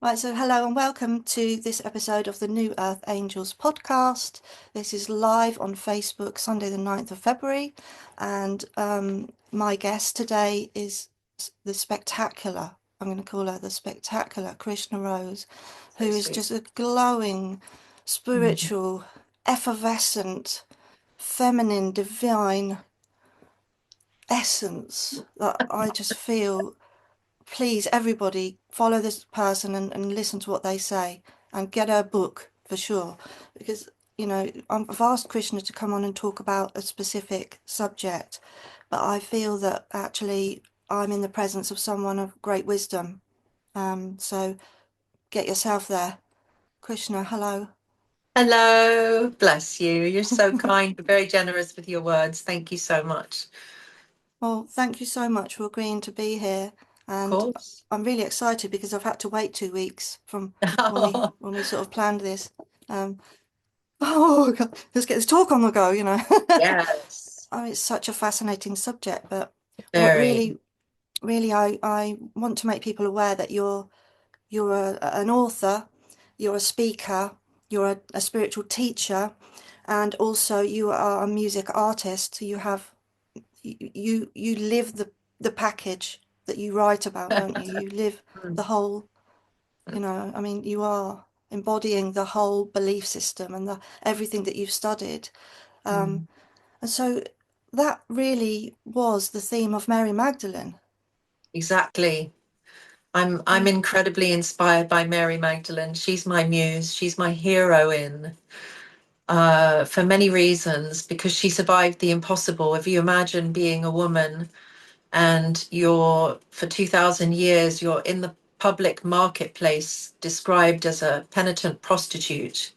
Right, so hello and welcome to this episode of the New Earth Angels podcast. This is live on Facebook, Sunday the 9th of February, and my guest today is the spectacular, I'm going to call her the spectacular Krishna Rose, who So is sweet. just a glowing, Mhm. spiritual, effervescent, feminine, divine essence that I just feel. Please, everybody, follow this person and listen to what they say and get her book for sure. Because, I've asked Krishna to come on and talk about a specific subject, but I feel that actually I'm in the presence of someone of great wisdom. So get yourself there. Krishna, hello. Hello, bless you. You're so kind, very generous with your words. Thank you so much. Well, thank you so much for agreeing to be here. Of And course. I'm really excited because I've had to wait 2 weeks from when we sort of planned this. Um, Oh, God, let's get this talk on the go. Yes, Oh, it's such a fascinating subject, but what very. really, I want to make people aware that an author, you're a speaker, you're a spiritual teacher, and also you are a music artist. So you live the package that you write about, don't you? You live Mm, the whole, I mean, you are embodying the whole belief system and the everything that you've studied. Um, mm. and so that really was the theme of Mary Magdalene. Exactly. I'm Um, incredibly inspired by Mary Magdalene. She's my muse. She's my heroine for many reasons because she survived the impossible. If you imagine being a woman and you're for 2000 years you're in the public marketplace described as a penitent prostitute,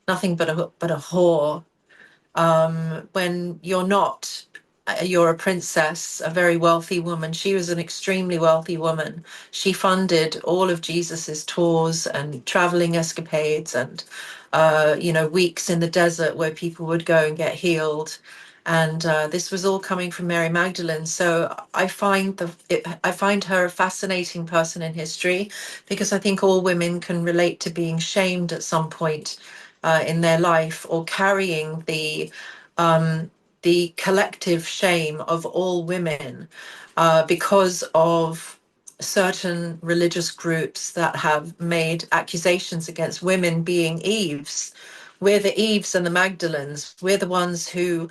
nothing but a whore, when you're not. You're a princess, a very wealthy woman. She was an extremely wealthy woman. She funded all of Jesus's tours and traveling escapades and weeks in the desert where people would go and get healed. And this was all coming from Mary Magdalene. So I find her a fascinating person in history because I think all women can relate to being shamed at some point in their life or carrying the collective shame of all women because of certain religious groups that have made accusations against women being Eves. We're the Eves and the Magdalens. We're the ones who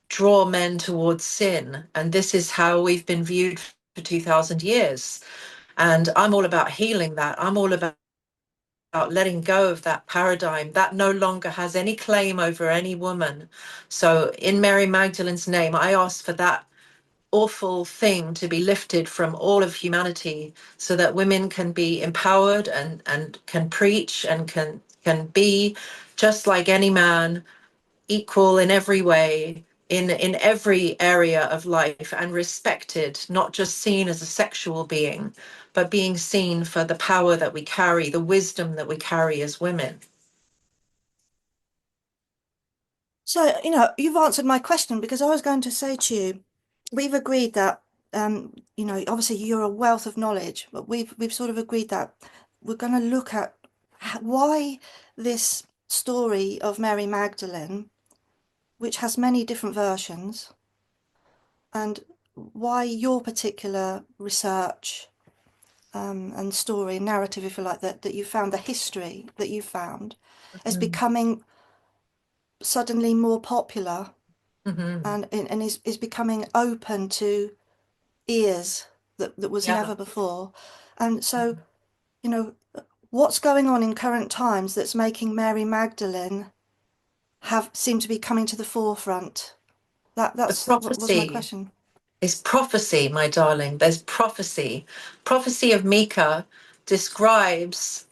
draw men towards sin. And this is how we've been viewed for 2000 years. And I'm all about healing that. I'm all about letting go of that paradigm that no longer has any claim over any woman. So, in Mary Magdalene's name, I ask for that awful thing to be lifted from all of humanity so that women can be empowered and can preach and can be just like any man, equal in every way, in every area of life, and respected, not just seen as a sexual being, but being seen for the power that we carry, the wisdom that we carry as women. so, you've answered my question because I was going to say to you, we've agreed that, obviously you're a wealth of knowledge, but we've sort of agreed that we're going to look at why this story of Mary Magdalene, which has many different versions, and why your particular research and story, narrative, if you like, that you found, the history that you found, is Mm-hmm. becoming suddenly more popular Mm-hmm. and is becoming open to ears that was Yeah. never before. And so, you know, what's going on in current times that's making Mary Magdalene have seem to be coming to the forefront? The That's what was my prophecy question. is prophecy, my darling. There's prophecy. Prophecy of Micah describes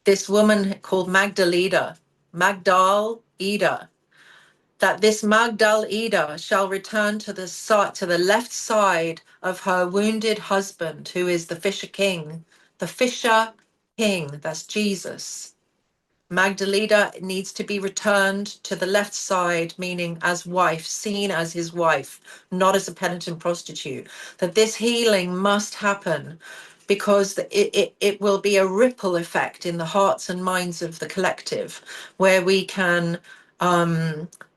this woman called Magdal Eda, that this Magdal Eda shall return to the left side of her wounded husband, who is the Fisher King. The Fisher King, that's Jesus. Magdalena needs to be returned to the left side, meaning as wife, seen as his wife, not as a penitent prostitute. That this healing must happen because it will be a ripple effect in the hearts and minds of the collective, where we can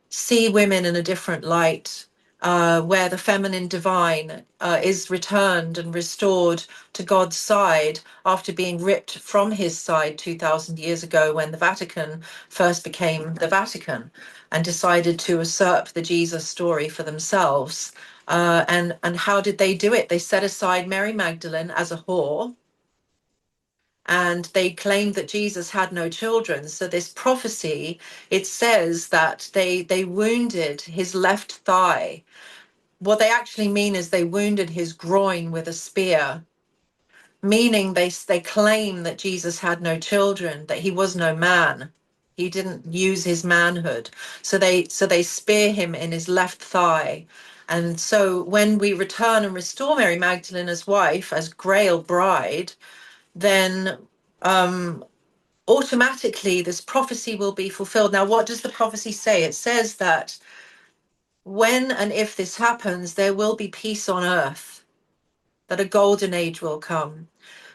see women in a different light, where the feminine divine is returned and restored to God's side after being ripped from his side 2000 years ago when the Vatican first became the Vatican and decided to usurp the Jesus story for themselves. And how did they do it? They set aside Mary Magdalene as a whore, and they claimed that Jesus had no children. So this prophecy, it says that they wounded his left thigh. What they actually mean is they wounded his groin with a spear, meaning they claim that Jesus had no children, that he was no man. He didn't use his manhood. So they spear him in his left thigh. And so when we return and restore Mary Magdalene as wife, as Grail bride, then automatically this prophecy will be fulfilled. Now, what does the prophecy say? It says that when and if this happens, there will be peace on earth, that a golden age will come,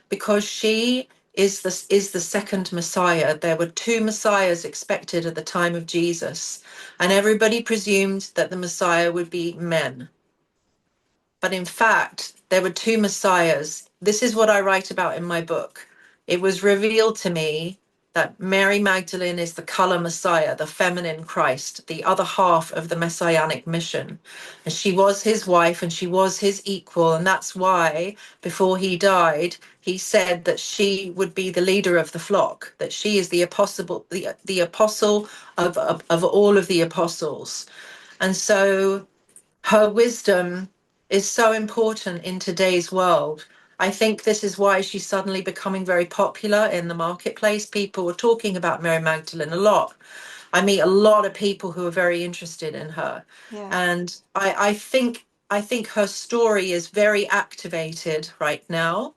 because she is the second Messiah. There were two Messiahs expected at the time of Jesus, and everybody presumed that the Messiah would be men. But in fact, there were two Messiahs. This is what I write about in my book. It was revealed to me that Mary Magdalene is the color Messiah, the feminine Christ, the other half of the messianic mission. And she was his wife and she was his equal. And that's why, before he died, he said that she would be the leader of the flock, that she is the apostle of all of the apostles. And so her wisdom is so important in today's world. I think this is why she's suddenly becoming very popular in the marketplace. People are talking about Mary Magdalene a lot. I meet a lot of people who are very interested in her. Yeah. And I think her story is very activated right now.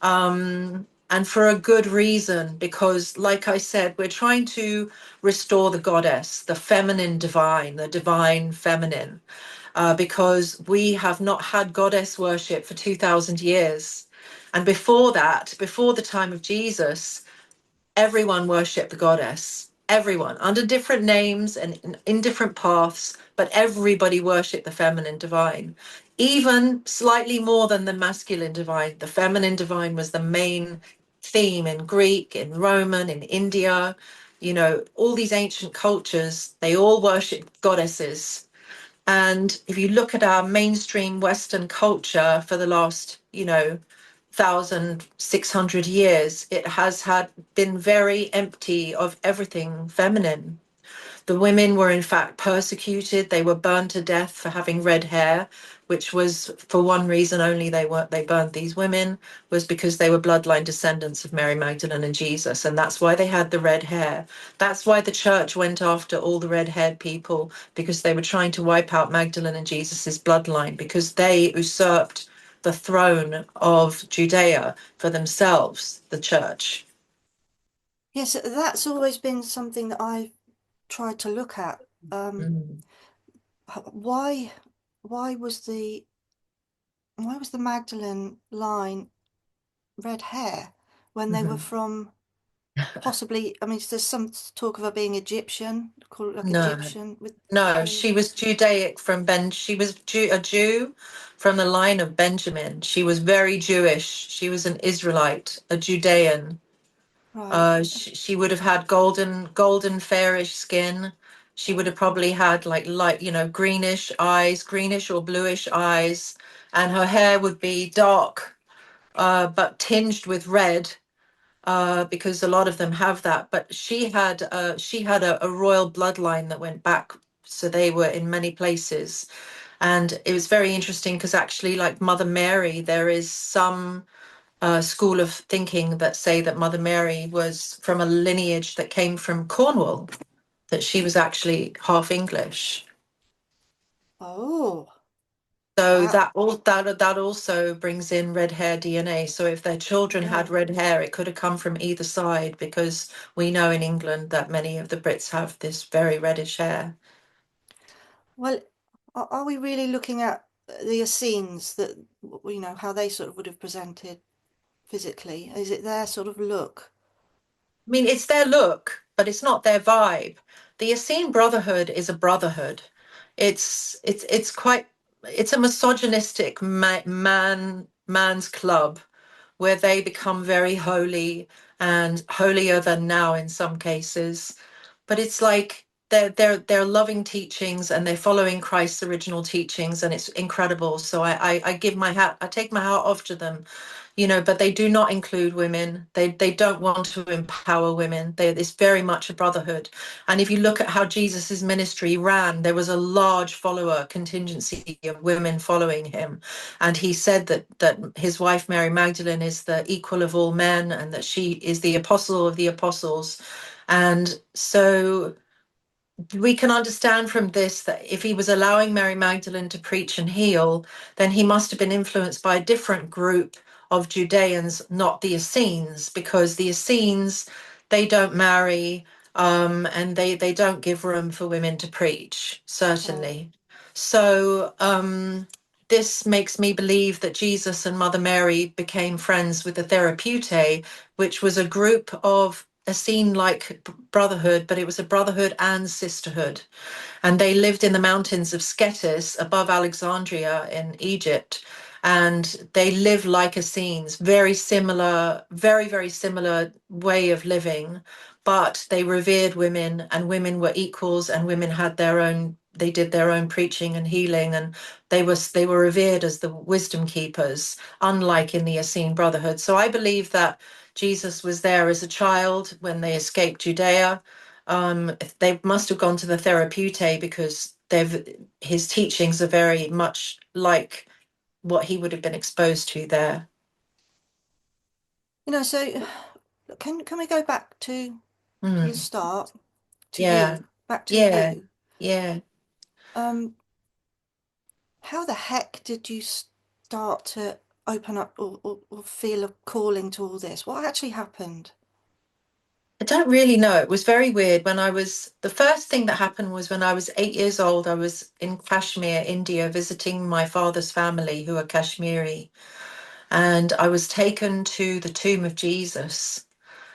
And for a good reason, because like I said, we're trying to restore the goddess, the feminine divine, the divine feminine, because we have not had goddess worship for 2000 years. And before that, before the time of Jesus, everyone worshipped the goddess. Everyone, under different names and in different paths, but everybody worshipped the feminine divine. Even slightly more than the masculine divine, the feminine divine was the main theme in Greek, in Roman, in India. You know, all these ancient cultures, they all worship goddesses. And if you look at our mainstream Western culture for the last, 1,600 years, it has had been very empty of everything feminine. The women were in fact persecuted. They were burned to death for having red hair, which was for one reason only. They burned these women was because they were bloodline descendants of Mary Magdalene and Jesus, and that's why they had the red hair. That's why the church went after all the red-haired people, because they were trying to wipe out Magdalene and Jesus's bloodline, because they usurped the throne of Judea for themselves, the church. Yes, that's always been something that I've tried to look at. Um, Mm. why, why was the why was the Magdalene line red hair when they were Mhm. from possibly? I mean, there's some talk of her being Egyptian, called like No. Egyptian with No, hair. she was Judaic from She was a Jew from the line of Benjamin. She was very Jewish. She was an Israelite, a Judean. Right. She would have had golden fairish skin. She would have probably had like light, greenish eyes, greenish or bluish eyes, and her hair would be dark, but tinged with red, because a lot of them have that. But she had a royal bloodline that went back, so they were in many places. And it was very interesting because actually, like Mother Mary, there is some school of thinking that say that Mother Mary was from a lineage that came from Cornwall, that she was actually half English. Oh, So wow. that also brings in red hair DNA. So if their children Yeah. had red hair, it could have come from either side, because we know in England that many of the Brits have this very reddish hair. Well, are we really looking at the Essenes that, how they sort of would have presented? physically? Is it their sort of look? I mean, it's their look, but it's not their vibe. The Essene Brotherhood is a brotherhood. It's quite it's a misogynistic man's club where they become very holy and holier than now in some cases. But it's like they're loving teachings and they're following Christ's original teachings, and it's incredible. So I give my hat, I take my hat off to them, but they do not include women. They don't want to empower women. It's very much a brotherhood. And if you look at how Jesus's ministry ran, there was a large follower contingency of women following him. And he said that his wife Mary Magdalene is the equal of all men, and that she is the apostle of the apostles. And so we can understand from this that if he was allowing Mary Magdalene to preach and heal, then he must have been influenced by a different group of Judeans, not the Essenes, because the Essenes, they don't marry, and they don't give room for women to preach, Mm. certainly. So this makes me believe that Jesus and Mother Mary became friends with the Therapeutae, which was a group of a scene like brotherhood, but it was a brotherhood and sisterhood. And they lived in the mountains of Scetis above Alexandria in Egypt. And they lived like Essenes, very similar, very, very similar way of living. But they revered women, and women were equals, and women had their own, they did their own preaching and healing, and they were revered as the wisdom keepers, unlike in the Essene Brotherhood. So I believe that Jesus was there as a child when they escaped Judea. They must have gone to the Therapeutae because his teachings are very much like what he would have been exposed to there. So can we go back to the Mm, start, to yeah, you, back to yeah, you? yeah. Um, how the heck did you start to open up or feel a calling to all this? What actually happened? I don't really know. It was very weird. The first thing that happened was when I was 8 years old. I was in Kashmir, India, visiting my father's family who are Kashmiri. And I was taken to the tomb of Jesus.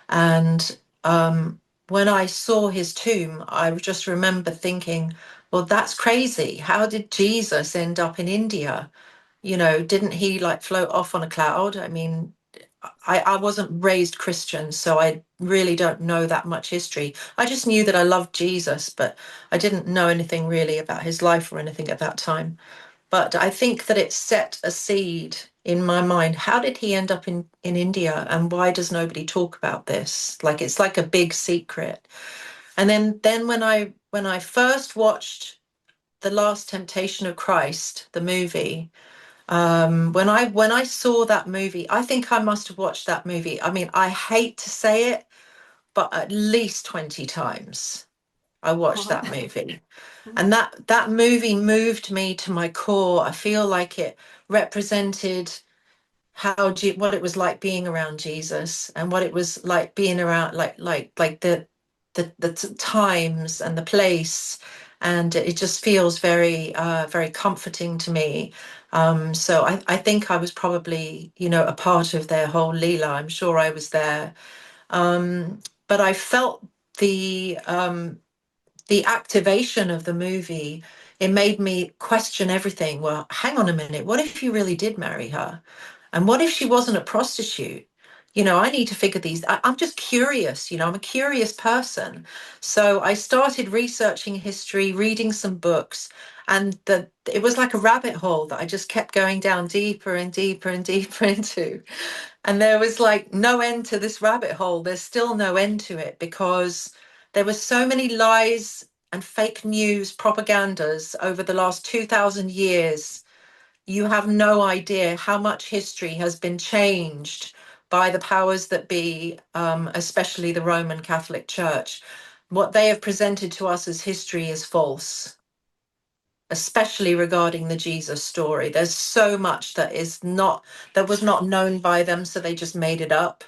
And when I saw his tomb, I just remember thinking, well, that's crazy. How did Jesus end up in India? Didn't he like float off on a cloud? I mean, I wasn't raised Christian, so I really don't know that much history. I just knew that I loved Jesus, but I didn't know anything really about his life or anything at that time. But I think that it set a seed in my mind. How did he end up in India, and why does nobody talk about this? Like it's like a big secret. And then when I first watched The Last Temptation of Christ, the movie, when I saw that movie, I think I must have watched that movie. I mean, I hate to say it, but at least 20 times I watched Right. that movie. And that movie moved me to my core. I feel like it represented what it was like being around Jesus, and what it was like being around like the times and the place, and it just feels very very comforting to me. So I think I was probably a part of their whole Leela. I'm sure I was there. But I felt the um, the activation of the movie, it made me question everything. Well, hang on a minute. What if you really did marry her? And what if she wasn't a prostitute? I need to figure these. I'm just curious, I'm a curious person. So I started researching history, reading some books, and it was like a rabbit hole that I just kept going down deeper and deeper and deeper into. And there was like no end to this rabbit hole. There's still no end to it because there were so many lies and fake news propagandas over the last 2000 years. You have no idea how much history has been changed by the powers that be, especially the Roman Catholic Church. What they have presented to us as history is false, especially regarding the Jesus story. There's so much that was not known by them, so they just made it up.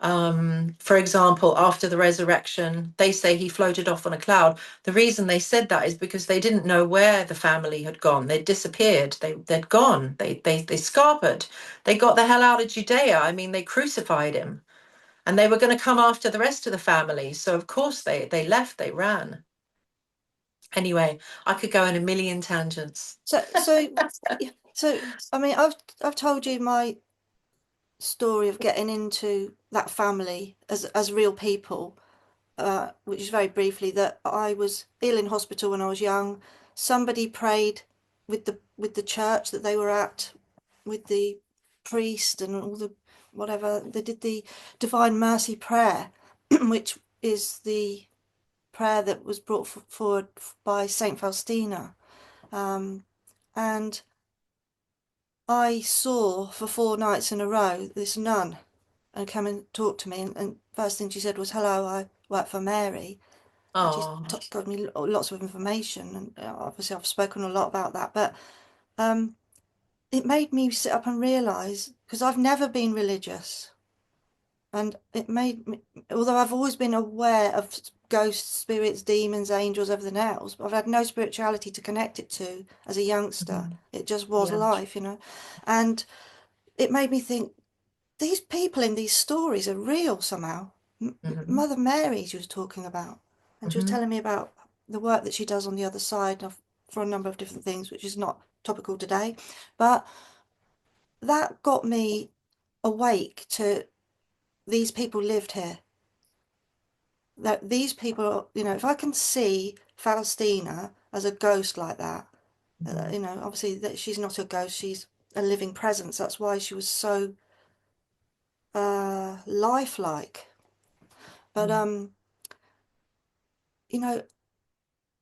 For example, after the resurrection, they say he floated off on a cloud. The reason they said that is because they didn't know where the family had gone. They'd disappeared. They'd gone. They scarpered. They got the hell out of Judea. I mean, they crucified him, and they were going to come after the rest of the family. So of course they left. They ran. Anyway, I could go in a million tangents. So, so, yeah, so, I mean, I've told you my story of getting into that family as real people, which is very briefly that I was ill in hospital when I was young. Somebody prayed with the church that they were at, with the priest and all the whatever. They did the Divine Mercy prayer, which is the prayer that was brought forward by Saint Faustina. Um, and I saw for 4 nights in a row this nun and come and talk to me. And first thing she said was, "Hello, I work for Mary." And she Oh. got me lots of information. And obviously, I've spoken a lot about that. But um, it made me sit up and realise, because I've never been religious, and it made me, although I've always been aware of ghosts, spirits, demons, angels, everything else, but I've had no spirituality to connect it to as a youngster. Mhm. It just was Yeah. life, and it made me think, these people in these stories are real somehow. Hmm. Mother Mary she was talking about, and she was Hmm. telling me about the work that she does on the other side of, for a number of different things, which is not topical today, but that got me awake to, these people lived here. That these people, if I can see Faustina as a ghost like that, Hmm. obviously that she's not a ghost, she's a living presence. That's why she was so lifelike. But you know,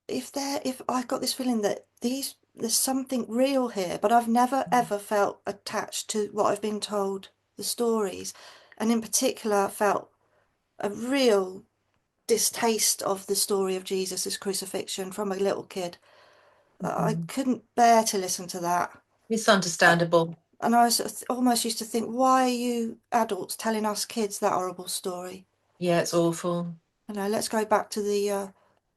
if I got this feeling that there's something real here, but I've never ever felt attached to what I've been told, the stories, and in particular felt a real distaste of the story of Jesus' crucifixion from a little kid. I Hmm. couldn't bear to listen to that. It's Uh, understandable. and I almost used to think, why are you adults telling us kids that horrible story? Yeah, it's awful. Let's go back to the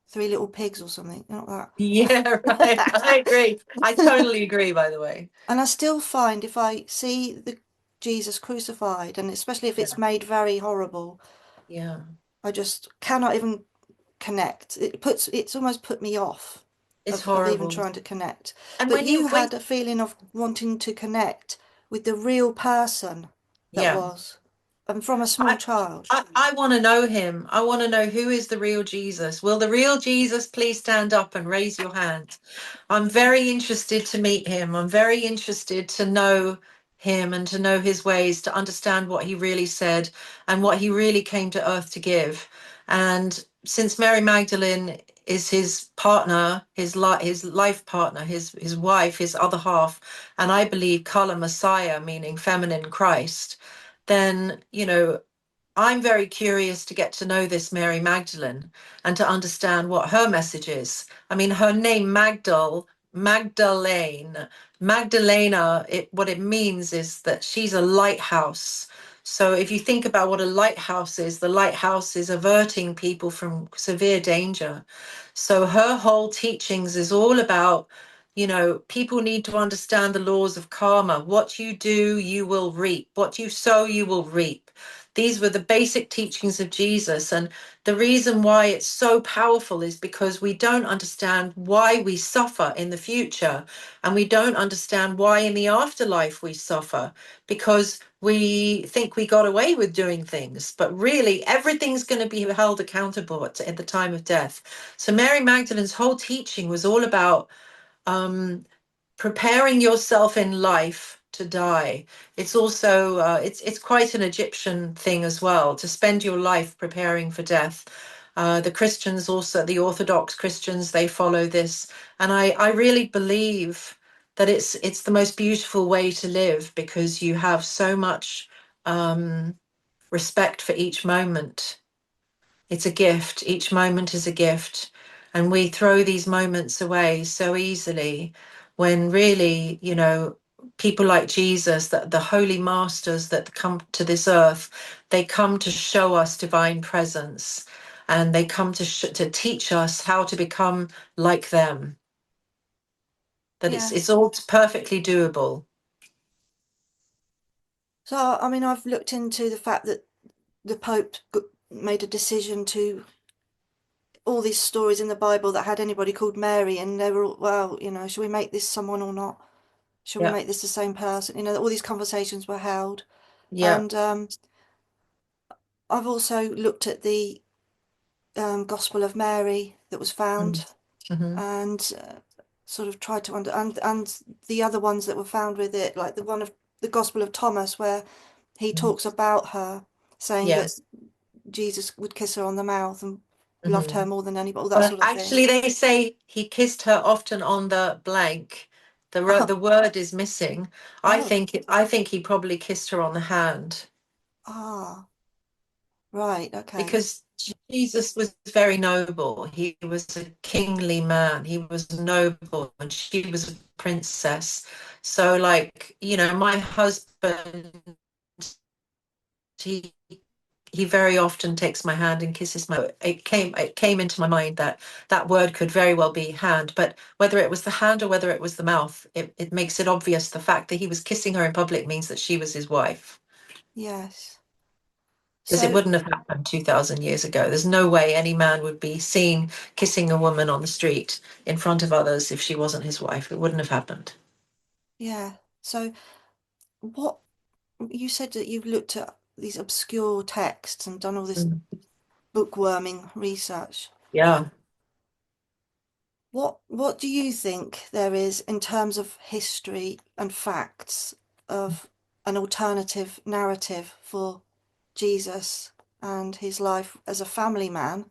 Three Little Pigs or something, not Yeah, right. I that. agree. I totally agree, by the way. And I still find if I see the Jesus crucified, and especially if it's Yeah. made very horrible, Yeah. I just cannot even connect. It's almost put me off It's of even horrible. trying to connect. And But when you you when had a feeling of wanting to connect with the real person that yeah. was, and from a small I child. I want to know him. I want to know who is the real Jesus. Will the real Jesus please stand up and raise your hand? I'm very interested to meet him. I'm very interested to know him and to know his ways, to understand what he really said and what he really came to earth to give. And since Mary Magdalene is his partner, his life partner, his wife, his other half, and I believe Kala Messiah, meaning feminine Christ, then, I'm very curious to get to know this Mary Magdalene and to understand what her message is. I mean, her name Magdalene, Magdalena, what it means is that she's a lighthouse. So if you think about what a lighthouse is, the lighthouse is averting people from severe danger. So her whole teachings is all about, people need to understand the laws of karma. What you do, you will reap. What you sow, you will reap. These were the basic teachings of Jesus. And the reason why it's so powerful is because we don't understand why we suffer in the future. And we don't understand why in the afterlife we suffer, because we think we got away with doing things. But really, everything's going to be held accountable at the time of death. So Mary Magdalene's whole teaching was all about um, preparing yourself in life to die. It's also it's quite an Egyptian thing as well, to spend your life preparing for death. The Christians also, the Orthodox Christians, they follow this, and I really believe that it's the most beautiful way to live, because you have so much respect for each moment. It's a gift. Each moment is a gift. And we throw these moments away so easily when really, people like Jesus, that the holy masters that come to this earth, they come to show us divine presence, and they come to teach us how to become like them. That Yeah. it's all perfectly doable. So, I mean, I've looked into the fact that the Pope made a decision to all these stories in the Bible that had anybody called Mary, and they were all, well, should we make this someone or not? Should we Yeah, make this the same person? All these conversations were held. yeah. And I've also looked at the Gospel of Mary that was found, Mm-hmm. and sort of tried to and the other ones that were found with it, like the one of the Gospel of Thomas, where he talks about her, saying that Yes. Jesus would kiss her on the mouth and loved Mm-hmm. her more than anybody, all that Well, sort of thing. actually, they say he kissed her often on the blank. The word is missing. Oh, I think he probably kissed her on the hand, ah, right, okay. because Jesus was very noble. He was a kingly man. He was noble, and she was a princess. So, like, my husband, he he very often takes my hand and kisses my. It came into my mind that that word could very well be hand, but whether it was the hand or whether it was the mouth, it makes it obvious. The fact that he was kissing her in public means that she was his wife, Yes. because it So, wouldn't have happened 2,000 years ago. There's no way any man would be seen kissing a woman on the street in front of others if she wasn't his wife. It wouldn't have happened. yeah. So, what you said that you've looked at these obscure texts and done all this Mm. bookworming research. Yeah. What do you think there is in terms of history and facts of an alternative narrative for Jesus and his life as a family man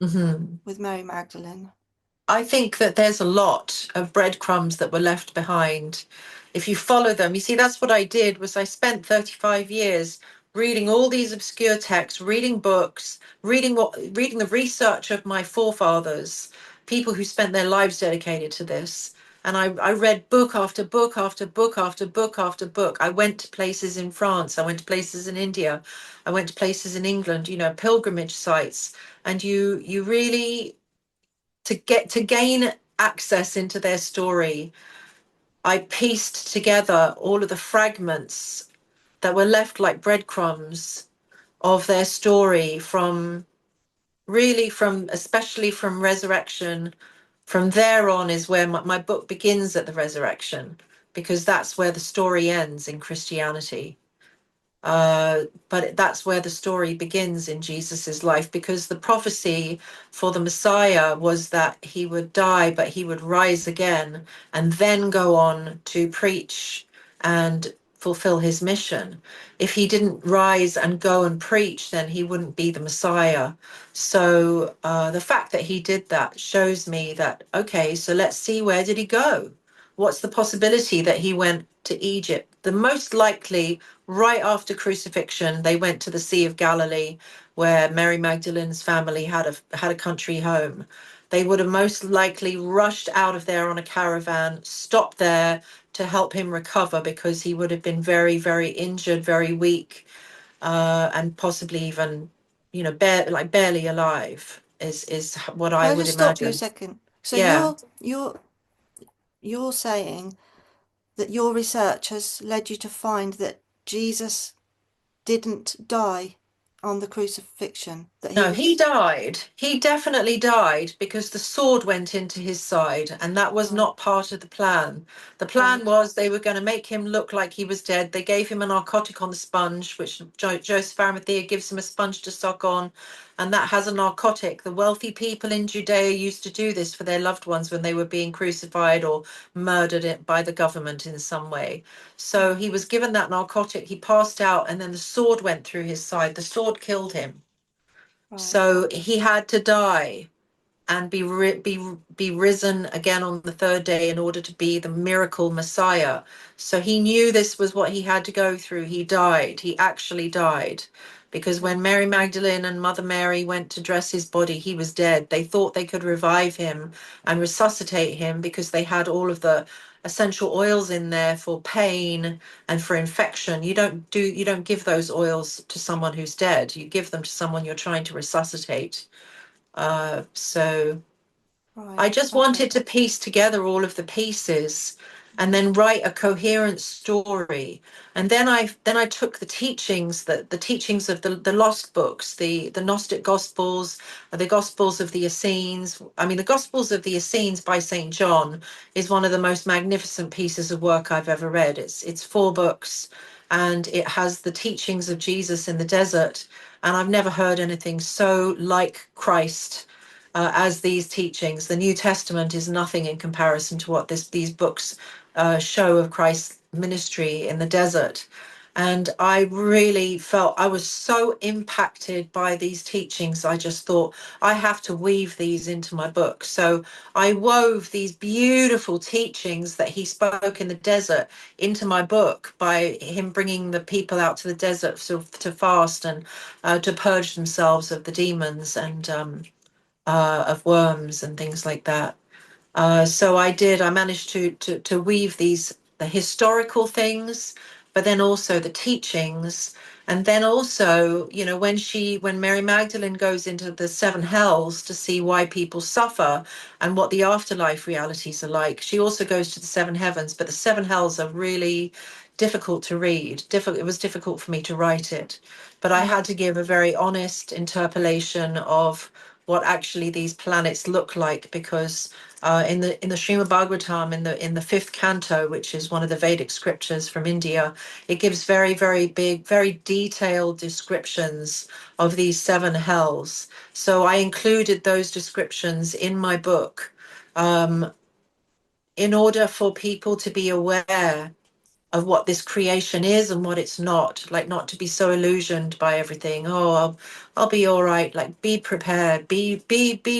Hmm. with Mary Magdalene? I think that there's a lot of breadcrumbs that were left behind. If you follow them, you see, that's what I did. Was I spent 35 years reading all these obscure texts, reading books, reading the research of my forefathers, people who spent their lives dedicated to this. And I read book after book after book after book after book. I went to places in France, I went to places in India, I went to places in England, pilgrimage sites. And you really, to gain access into their story, I pieced together all of the fragments that were left like breadcrumbs of their story, from really, from especially from resurrection. From there on is where my book begins, at the resurrection, because that's where the story ends in Christianity. But that's where the story begins in Jesus's life, because the prophecy for the Messiah was that he would die, but he would rise again and then go on to preach and fulfill his mission. If he didn't rise and go and preach, then he wouldn't be the Messiah. So the fact that he did that shows me that, okay, so let's see, where did he go? What's the possibility that he went to Egypt? The most likely, right after crucifixion, they went to the Sea of Galilee, where Mary Magdalene's family had a country home. They would have most likely rushed out of there on a caravan, stopped there to help him recover, because he would have been very, very injured, very weak, and possibly even, barely alive. Is what Can I I would just stop you a imagine. second? So Yeah. you're saying that your research has led you to find that Jesus didn't die on the crucifixion, that he No, was he died. He definitely died because the sword went into his side, and that was right, not part of the plan. The plan right, was they were going to make him look like he was dead. They gave him a narcotic on the sponge, which Joseph Arimathea gives him a sponge to suck on, and that has a narcotic. The wealthy people in Judea used to do this for their loved ones when they were being crucified or murdered by the government in some way. So he was given that narcotic, he passed out, and then the sword went through his side. The sword killed him. right, So he had to die and be risen again on the third day in order to be the miracle Messiah. So he knew this was what he had to go through. He died. He actually died. Because when right, Mary Magdalene and Mother Mary went to dress his body, he was dead. They thought they could revive him and resuscitate him, because they had all of the essential oils in there for pain and for infection. You don't give those oils to someone who's dead. You give them to someone you're trying to resuscitate. So I Right. just Okay. wanted to piece together all of the pieces and then write a coherent story. And then I took the teachings, that the teachings of the lost books, the Gnostic Gospels, the Gospels of the Essenes. I mean, the Gospels of the Essenes by St. John is one of the most magnificent pieces of work I've ever read. It's 4 books, and it has the teachings of Jesus in the desert. And I've never heard anything so like Christ as these teachings. The New Testament is nothing in comparison to what these books show of Christ's ministry in the desert. And I really felt I was so impacted by these teachings. I just thought I have to weave these into my book. So I wove these beautiful teachings that he spoke in the desert into my book by him bringing the people out to the desert to fast and to purge themselves of the demons and of worms and things like that. So I managed to weave the historical things, but then also the teachings. And then also, when Mary Magdalene goes into the 7 hells to see why people suffer and what the afterlife realities are like, she also goes to the 7 heavens, but the 7 hells are really difficult to read. It was difficult for me to write it, but I Mm. had to give a very honest interpolation of what actually these planets look like, because in the Srimad Bhagavatam, in the 5th canto, which is one of the Vedic scriptures from India, it gives very, very big, very detailed descriptions of these 7 hells. So I included those descriptions in my book, um, in order for people to be aware of what this creation is and what it's not, like not to be so illusioned by everything. Oh, I'll be all right. Like, be prepared, be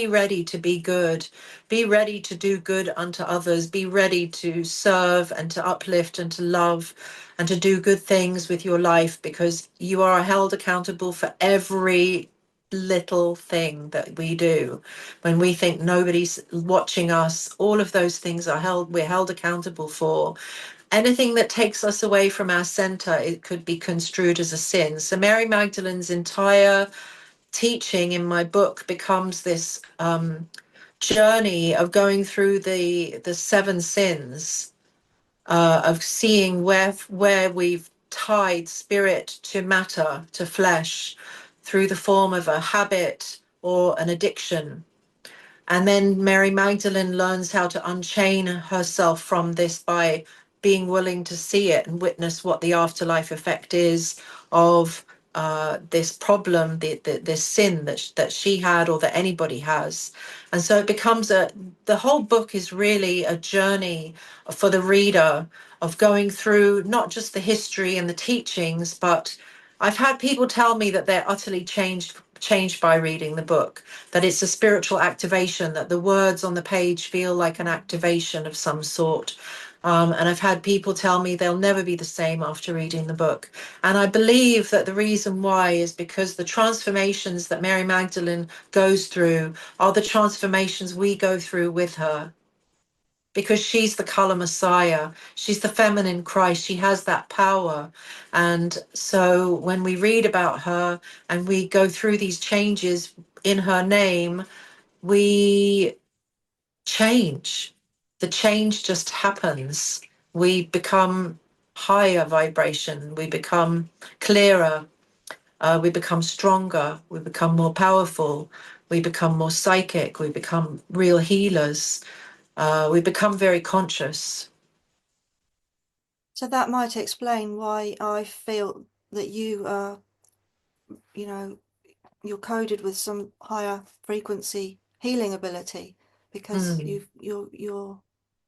ready to be good, be ready to do good unto others, be ready to serve and to uplift and to love and to do good things with your life, because you are held accountable for every little thing that we do. When we think nobody's watching us, all of those things we're held accountable for. Anything that takes us away from our center, it could be construed as a sin. So Mary Magdalene's entire teaching in my book becomes this journey of going through the 7 sins, of seeing where we've tied spirit to matter, to flesh, through the form of a habit or an addiction. And then Mary Magdalene learns how to unchain herself from this by being willing to see it and witness what the afterlife effect is of this problem, this sin that she had or that anybody has. And so it becomes the whole book is really a journey for the reader of going through not just the history and the teachings, but I've had people tell me that they're utterly changed by reading the book, that it's a spiritual activation, that the words on the page feel like an activation of some sort. And I've had people tell me they'll never be the same after reading the book. And I believe that the reason why is because the transformations that Mary Magdalene goes through are the transformations we go through with her, because she's the color Messiah. She's the feminine Christ. She has that power. And so when we read about her and we go through these changes in her name, we change. The change just happens. We become higher vibration. We become clearer. We become stronger. We become more powerful. We become more psychic. We become real healers. We become very conscious. So that might explain why I feel that you are, you know, you're coded with some higher frequency healing ability, because Mm. you're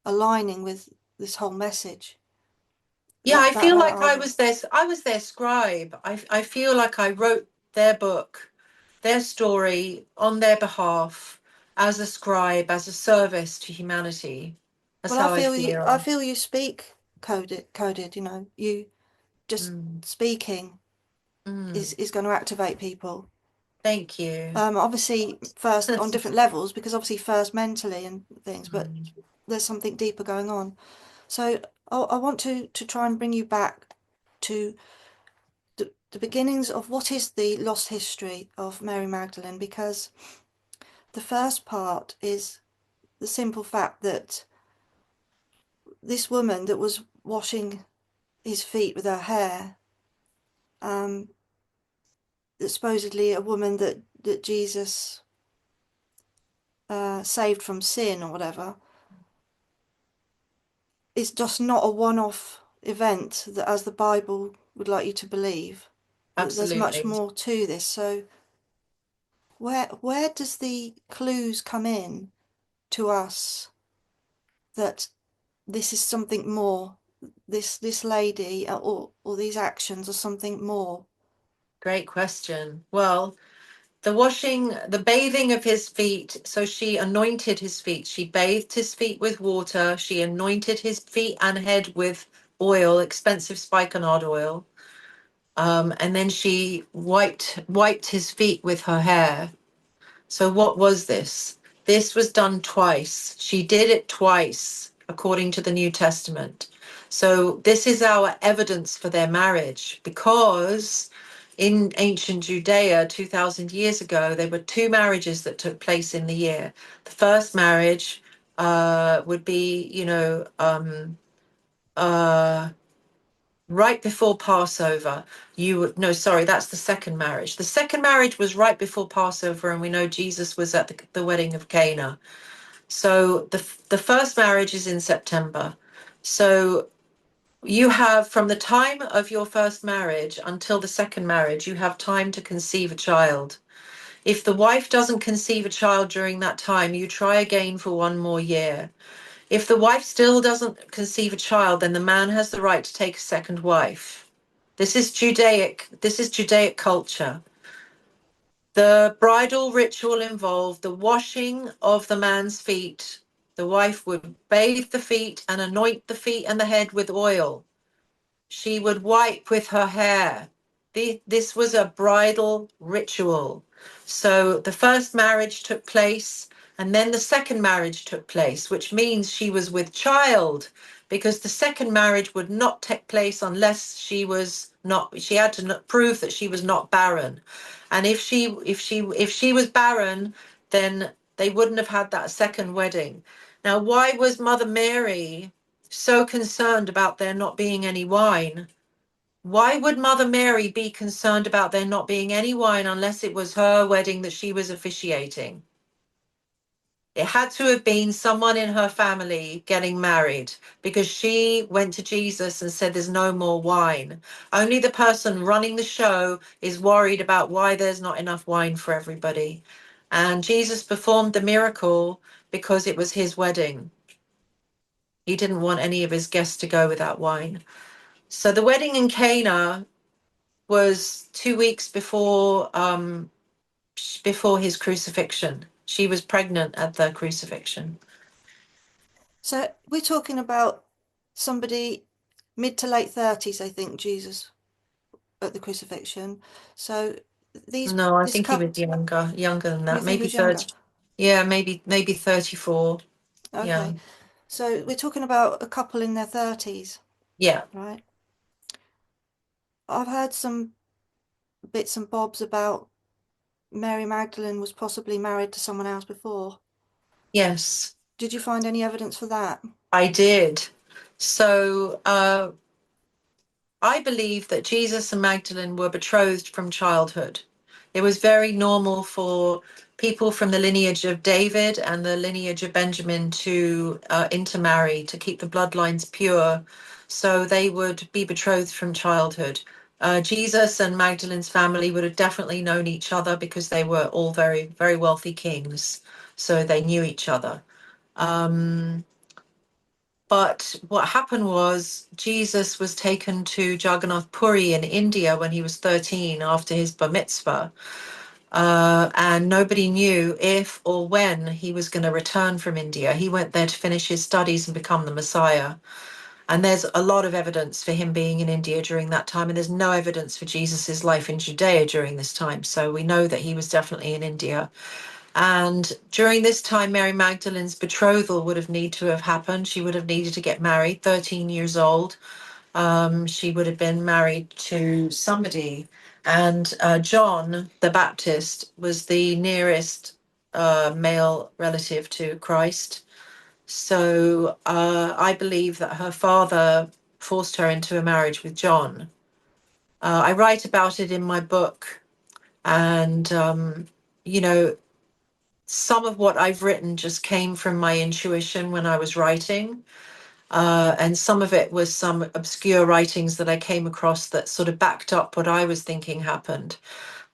aligning with this whole message. Yeah, I feel That like I was their scribe. I feel like I wrote their book, their story on their behalf, as a scribe, as a service to humanity. That's well, how I I feel. feel you speak coded, you just Mm. speaking Mm. is going to activate people. Thank you. Obviously first on different levels, because obviously first mentally and things, but Mm. there's something deeper going on. So I want to try and bring you back to the beginnings of what is the lost history of Mary Magdalene, because the first part is the simple fact that this woman that was washing his feet with her hair, um, supposedly a woman that Jesus saved from sin or whatever, is just not a one-off event that, as the Bible would like you to believe, that there's much Absolutely. more to this. So where does the clues come in to us that this is something more? This lady or these actions are something more. Great question. Well, the washing, the bathing of his feet. So she anointed his feet. She bathed his feet with water. She anointed his feet and head with oil, expensive spikenard oil. And then she wiped his feet with her hair. So what was this? This was done twice. She did it twice, according to the New Testament. So this is our evidence for their marriage, because in ancient Judea, 2000 years ago, there were two marriages that took place in the year. The first marriage would be, uh, right before Passover. You would no, sorry, that's the second marriage. The second marriage was right before Passover, and we know Jesus was at the wedding of Cana. So the first marriage is in September. So you have, from the time of your first marriage until the second marriage, you have time to conceive a child. If the wife doesn't conceive a child during that time, you try again for one more year. If the wife still doesn't conceive a child, then the man has the right to take a second wife. This is Judaic culture. The bridal ritual involved the washing of the man's feet. The wife would bathe the feet and anoint the feet and the head with oil. She would wipe with her hair. This was a bridal ritual. So the first marriage took place, and then the second marriage took place, which means she was with child, because the second marriage would not take place unless she had to prove that she was not barren. And if she was barren, then they wouldn't have had that second wedding. Now, why was Mother Mary so concerned about there not being any wine? Why would Mother Mary be concerned about there not being any wine unless it was her wedding that she was officiating? It had to have been someone in her family getting married, because she went to Jesus and said, "There's no more wine." Only the person running the show is worried about why there's not enough wine for everybody. And Jesus performed the miracle because it was his wedding. He didn't want any of his guests to go without wine. So the wedding in Cana was 2 weeks before his crucifixion. She was pregnant at the crucifixion. So we're talking about somebody mid to late 30s, I think, Jesus at the crucifixion. So these No, I this think he couple, was younger than you that. think, Maybe was younger? 30. Yeah, maybe 34. Yeah. Okay. So we're talking about a couple in their 30s, Yeah. right? I've heard some bits and bobs about Mary Magdalene was possibly married to someone else before. Yes, Did you find any evidence for that? I did. So, I believe that Jesus and Magdalene were betrothed from childhood. It was very normal for people from the lineage of David and the lineage of Benjamin to intermarry, to keep the bloodlines pure. So they would be betrothed from childhood. Jesus and Magdalene's family would have definitely known each other because they were all very, very wealthy kings. So they knew each other. Um, but what happened was Jesus was taken to Jagannath Puri in India when he was 13 after his bar mitzvah. And nobody knew if or when he was going to return from India. He went there to finish his studies and become the Messiah. And there's a lot of evidence for him being in India during that time. And there's no evidence for Jesus's life in Judea during this time. So we know that he was definitely in India. And during this time, Mary Magdalene's betrothal would have needed to have happened. She would have needed to get married, 13 years old. She would have been married to somebody. And John the Baptist was the nearest male relative to Christ. So I believe that her father forced her into a marriage with John. I write about it in my book. And, you know, some of what I've written just came from my intuition when I was writing. And some of it was some obscure writings that I came across that sort of backed up what I was thinking happened.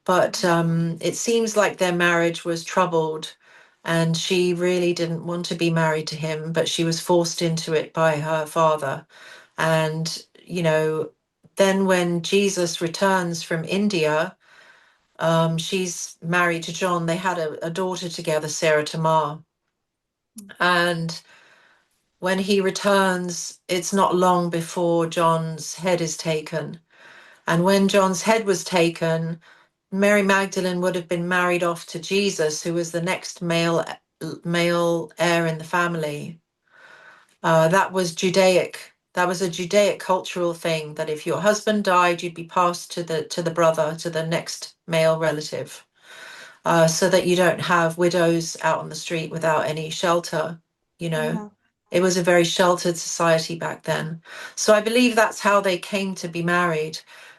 But it seems like their marriage was troubled, and she really didn't want to be married to him, but she was forced into it by her father. And, then when Jesus returns from India, she's married to John. They had a daughter together, Sarah Tamar. And when he returns, it's not long before John's head is taken. And when John's head was taken, Mary Magdalene would have been married off to Jesus, who was the next male heir in the family. That was Judaic. That was a Judaic cultural thing that if your husband died, you'd be passed to the brother, to the next male relative, so that you don't have widows out on the street without any shelter. You know, Yeah. it was a very sheltered society back then. So I believe that's how they came to be married.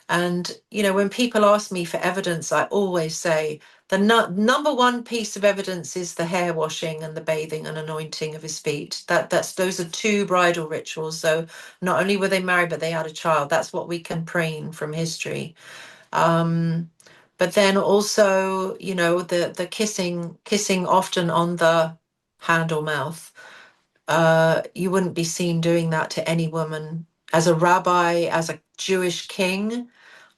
And, when people ask me for evidence, I always say the number one piece of evidence is the hair washing and the bathing and anointing of his feet. Those are two bridal rituals. So not only were they married, but they had a child. That's what we can preen from history. Um, but then also, the kissing often on the hand or mouth. You wouldn't be seen doing that to any woman. As a rabbi, as a Jewish king,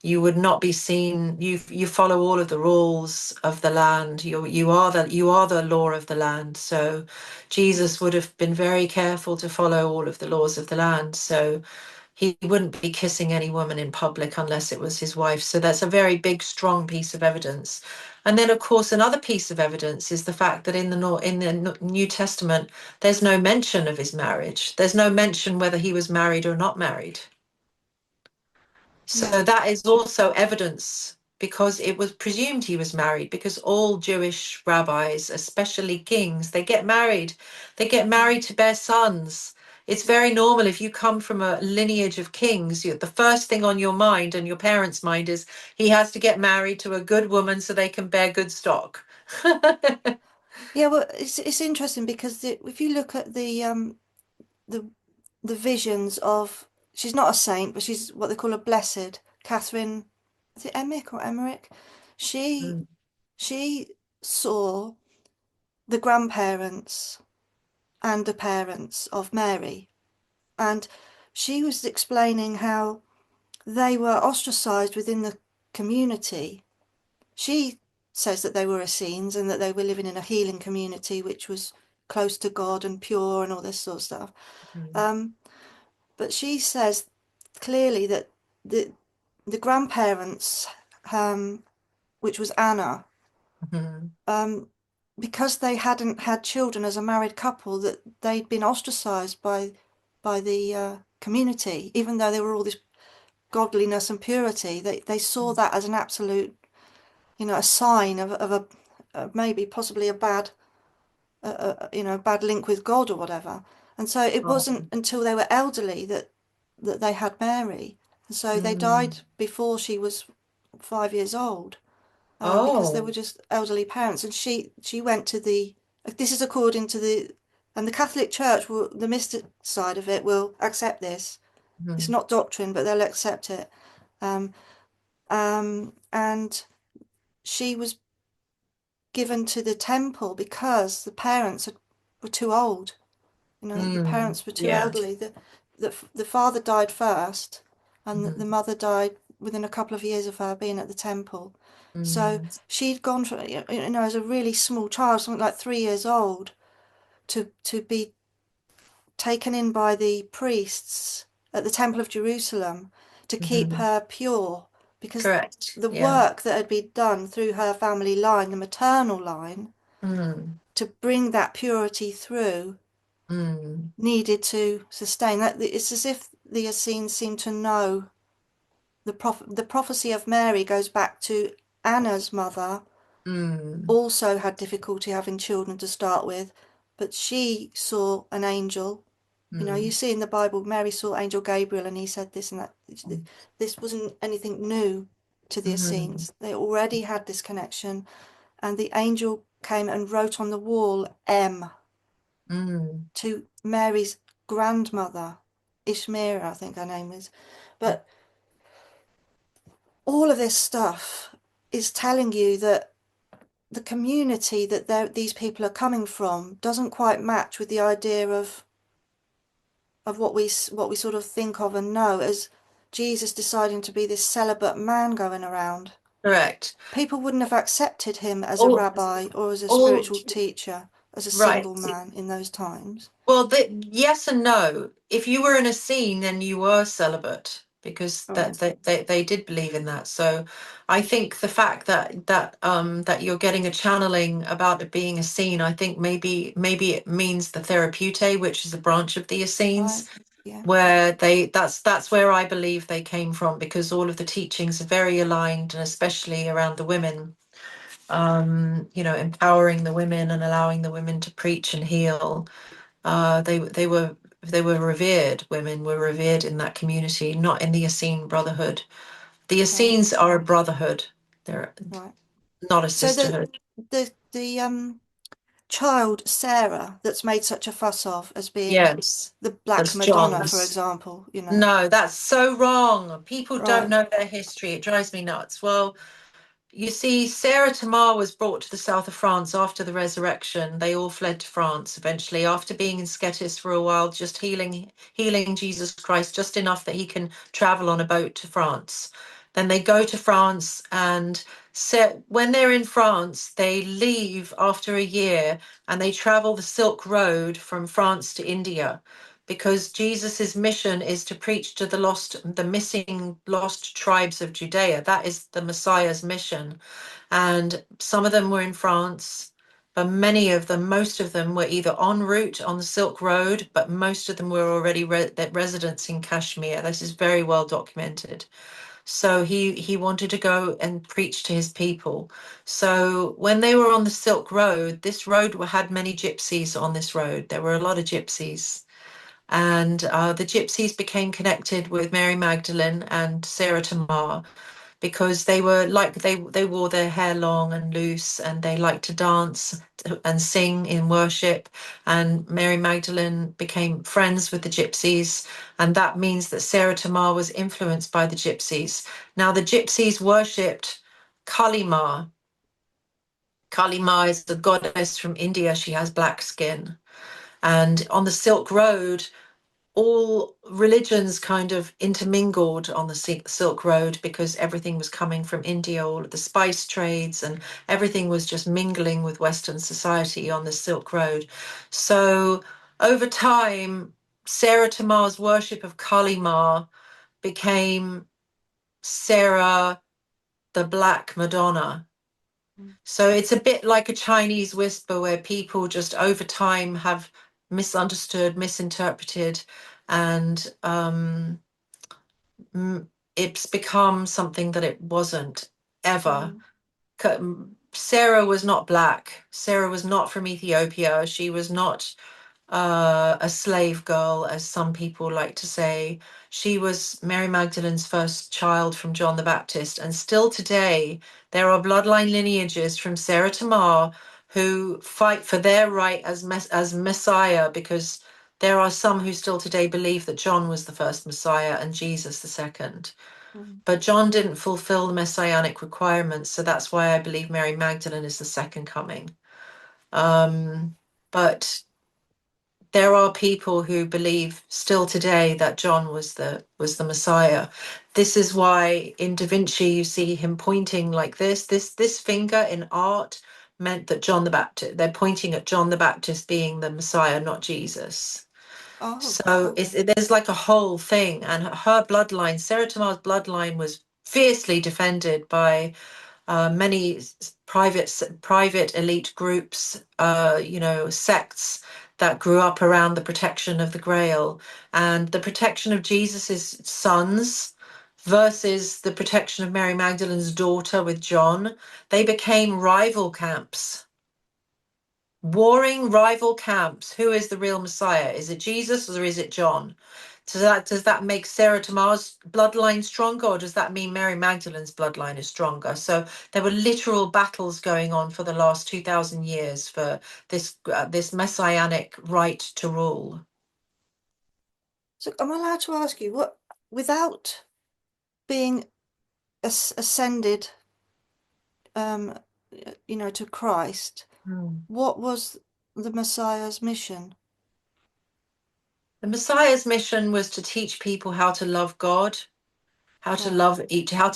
you would not be seen. You follow all of the rules of the land. You are the law of the land. So Jesus would have been very careful to follow all of the laws of the land. So he wouldn't be kissing any woman in public unless it was his wife. So that's a very big, strong piece of evidence. And then, of course, another piece of evidence is the fact that in the New Testament, there's no mention of his marriage. There's no mention whether he was married or not married. Yeah. So that is also evidence because it was presumed he was married because all Jewish rabbis, especially kings, they get married. They get married to bear sons. It's very normal if you come from a lineage of kings, the first thing on your mind and your parents' mind is he has to get married to a good woman so they can bear good stock. Yeah, well, it's interesting because if you look at the the visions of, she's not a saint, but she's what they call a blessed, Catherine, is it Emmerich or Emmerich? She Mm, she saw the grandparents and the parents of Mary, and she was explaining how they were ostracized within the community. She says that they were Essenes and that they were living in a healing community which was close to God and pure and all this sort of stuff. mm, Um, but she says clearly that the the grandparents, um, which was Anna, mhm, um, because they hadn't had children as a married couple, that they'd been ostracized by the community, even though they were all this godliness and purity. They saw that as an absolute, a sign of maybe possibly a bad, bad link with God or whatever. And so it wasn't oh, until they were elderly that they had Mary. And so they mm. died before she was 5 years old, because they were Oh, just elderly parents. And she went to this is according to and the Catholic Church will, the mystic side of it will accept this. It's mhm, not doctrine, but they'll accept it. Um, and she was given to the temple because the parents were too old. The parents were too yeah. elderly. The father died first, and the Mhm, mother died within a couple of years of her being at the temple. So mm, she'd gone from, as a really small child, something like 3 years old, to be taken in by the priests at the Temple of Jerusalem to keep mhm. her pure, because Correct. the Yeah. work that had been done through her family line, the maternal line, Mm, to bring that purity through mm, needed to sustain that. It's as if the Essenes seem to know the prophecy of Mary goes back to Anna's mother, mm, also had difficulty having children to start with, but she saw an angel. You know, you mm, see in the Bible, Mary saw Angel Gabriel and he said this and that. This wasn't anything new to the mm, Essenes. They already had this connection, and the angel came and wrote on the wall M mm, to Mary's grandmother, Ishmira, I think her name is. But all of this stuff is telling you that the community that these people are coming from doesn't quite match with the idea of what we sort of think of and know as Jesus deciding to be this celibate man going around. correct. People wouldn't have accepted him as a All, rabbi or as a all spiritual teacher as a right. single man in those times. Well, yes and no. If you were in a scene, then you were celibate because Right, they did believe in that. So I think the fact that you're getting a channeling about it being a scene, I think maybe it means the Therapeute, which is a branch of the right, Essenes, yeah, where that's where I believe they came from because all of the teachings are very aligned, and especially around the women, empowering the women and allowing the women to preach and heal. They were revered. Women were revered in that community, not in the Essene Brotherhood. The right, Essenes are a brotherhood. They're right. not a So sisterhood. the child Sarah that's made such a fuss of as being Yes, the Black that's Madonna, for John's. example, you know. No, that's so wrong. People don't Right. know their history. It drives me nuts. Well, you see, Sarah Tamar was brought to the south of France after the resurrection. They all fled to France eventually, after being in Scetis for a while, just healing Jesus Christ just enough that he can travel on a boat to France. Then they go to France, and when they're in France, they leave after a year and they travel the Silk Road from France to India because Jesus's mission is to preach to the missing, lost tribes of Judea. That is the Messiah's mission. And some of them were in France, but most of them were either en route on the Silk Road, but most of them were already residents in Kashmir. This is very well documented. So he wanted to go and preach to his people. So when they were on the Silk Road, this road had many gypsies on this road. There were a lot of gypsies. And the gypsies became connected with Mary Magdalene and Sarah Tamar because they were like they wore their hair long and loose and they liked to dance and sing in worship. And Mary Magdalene became friends with the gypsies, and that means that Sarah Tamar was influenced by the gypsies. Now the gypsies worshipped Kali Ma. Kali Ma is the goddess from India. She has black skin. And on the Silk Road, all religions kind of intermingled on the Silk Road because everything was coming from India, all of the spice trades and everything was just mingling with Western society on the Silk Road. So over time, Sarah Tamar's worship of Kali Ma became Sarah the Black Madonna. So it's a bit like a Chinese whisper where people just over time have misunderstood, misinterpreted, and it's become something that it wasn't ever. Mm, Sarah was not black. Sarah was not from Ethiopia. She was not a slave girl, as some people like to say. She was Mary Magdalene's first child from John the Baptist. And still today, there are bloodline lineages from Sarah Tamar who fight for their right as Messiah, because there are some who still today believe that John was the first Messiah and Jesus the second. mm. But John didn't fulfill the messianic requirements, so that's why I believe Mary Magdalene is the second coming. But there are people who believe still today that John was the Messiah. This is why in Da Vinci you see him pointing like this. This finger in art meant that John the Baptist, they're pointing at John the Baptist being the Messiah, not Jesus. Oh, So okay. there's like a whole thing, and her bloodline, Sarah Tamar's bloodline, was fiercely defended by many private elite groups, sects that grew up around the protection of the Grail and the protection of Jesus's sons versus the protection of Mary Magdalene's daughter with John. They became rival camps, warring rival camps. Who is the real Messiah? Is it Jesus or is it John? Does that make Sarah Tamar's bloodline stronger, or does that mean Mary Magdalene's bloodline is stronger? So there were literal battles going on for the last 2,000 years for this messianic right to rule. So am I allowed to ask you what, without being ascended, um, to Christ, Hmm. what was the Messiah's mission? The Messiah's mission was to teach people how to love God, Right, how to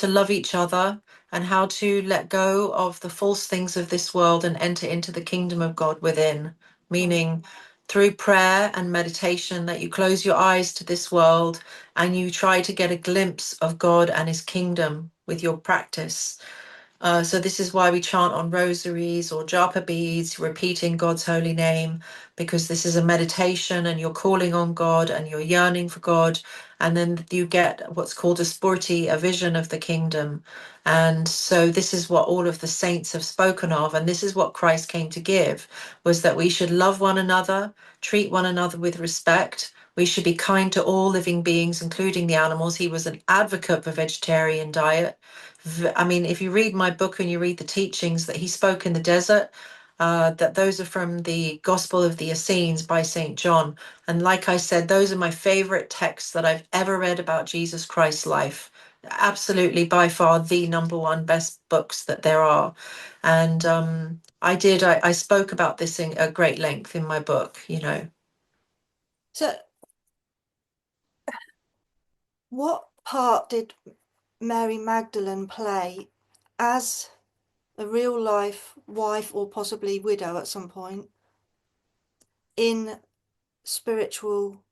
love each other, and how to let go of the false things of this world and enter into the kingdom of God within. right. Meaning through prayer and meditation that you close your eyes to this world and you try to get a glimpse of God and his kingdom with your practice. So this is why we chant on rosaries or japa beads, repeating God's holy name, because this is a meditation and you're calling on God and you're yearning for God. And then you get what's called a spurti, a vision of the kingdom. And so this is what all of the saints have spoken of. And this is what Christ came to give, was that we should love one another, treat one another with respect. We should be kind to all living beings, including the animals. He was an advocate for vegetarian diet. I mean, if you read my book and you read the teachings that he spoke in the desert, that those are from the Gospel of the Essenes by St. John. And like I said, those are my favorite texts that I've ever read about Jesus Christ's life. Absolutely, by far, the number one best books that there are. And I spoke about this in a great length in my book. So what part did Mary Magdalene play as a real life wife or possibly widow at some point in spiritual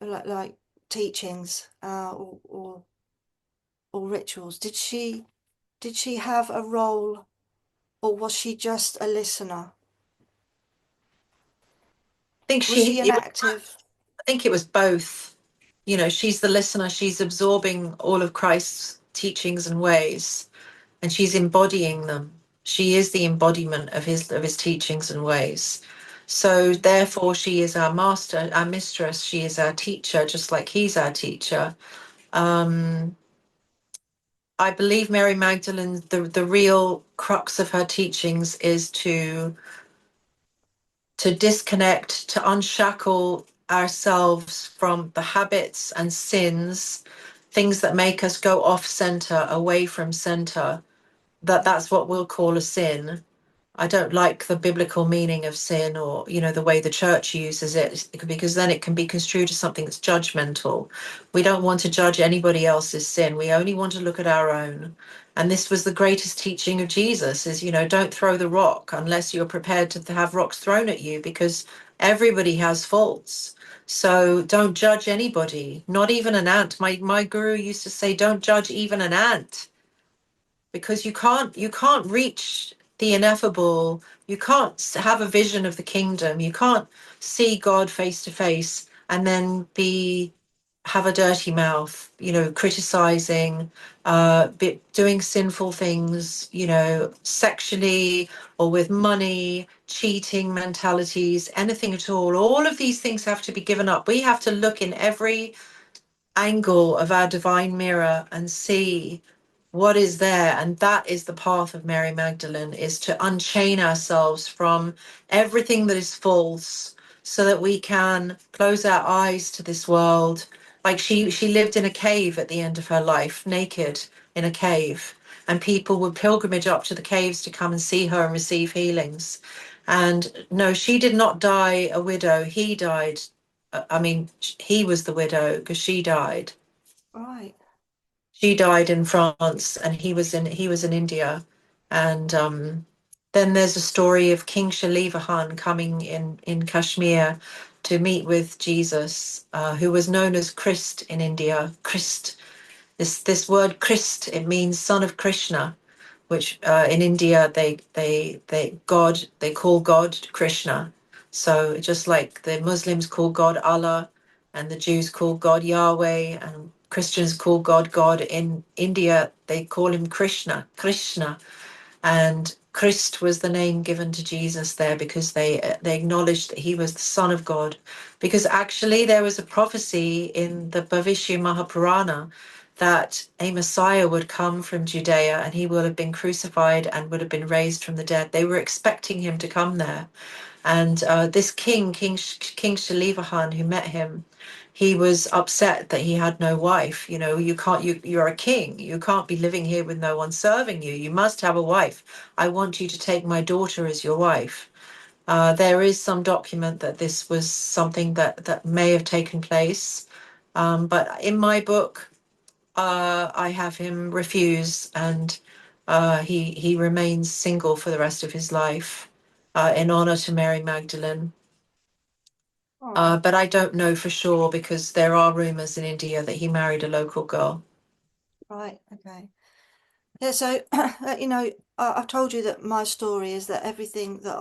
like teachings or rituals? Did she have a role, or was she just a listener? I think Was she an active? I think it was both. She's the listener, she's absorbing all of Christ's teachings and ways, and she's embodying them. She is the embodiment of his teachings and ways. So therefore she is our master, our mistress, she is our teacher, just like he's our teacher. Um, I believe Mary Magdalene, the real crux of her teachings is to disconnect, to unshackle ourselves from the habits and sins, things that make us go off center, away from center. That's what we'll call a sin. I don't like the biblical meaning of sin, or the way the church uses it, because then it can be construed as something that's judgmental. We don't want to judge anybody else's sin. We only want to look at our own. And this was the greatest teaching of Jesus, is don't throw the rock unless you're prepared to have rocks thrown at you, because everybody has faults. So don't judge anybody, not even an ant. My guru used to say, don't judge even an ant, because you can't reach the ineffable. You can't have a vision of the kingdom. You can't see God face to face and then have a dirty mouth, criticizing, doing sinful things, sexually or with money, cheating mentalities, anything at all. All of these things have to be given up. We have to look in every angle of our divine mirror and see what is there. And that is the path of Mary Magdalene, is to unchain ourselves from everything that is false, so that we can close our eyes to this world. Like she lived in a cave at the end of her life, naked in a cave, and people would pilgrimage up to the caves to come and see her and receive healings. And no, she did not die a widow. He died. I mean, he was the widow because she died. Right. She died in France, and he was in India. And then there's a story of King Shalivahan coming in Kashmir to meet with Jesus, who was known as Christ in India. Christ, this word Christ, it means son of Krishna. which in India they call God Krishna. So just like the Muslims call God Allah, and the Jews call God Yahweh, and Christians call God God, in India they call him Krishna, Krishna. And Christ was the name given to Jesus there because they acknowledged that he was the Son of God. Because actually there was a prophecy in the Bhavishya Mahapurana that a Messiah would come from Judea and he would have been crucified and would have been raised from the dead. They were expecting him to come there. And this King Shalivahan, who met him, he was upset that he had no wife. You know, you're a king. You can't be living here with no one serving you. You must have a wife. I want you to take my daughter as your wife. There is some document that this was something that may have taken place. But in my book, I have him refuse, and he remains single for the rest of his life, in honor to Mary Magdalene. Oh, But I don't know for sure because there are rumors in India that he married a local girl. right, okay. Yeah, so I've told you that my story is that everything that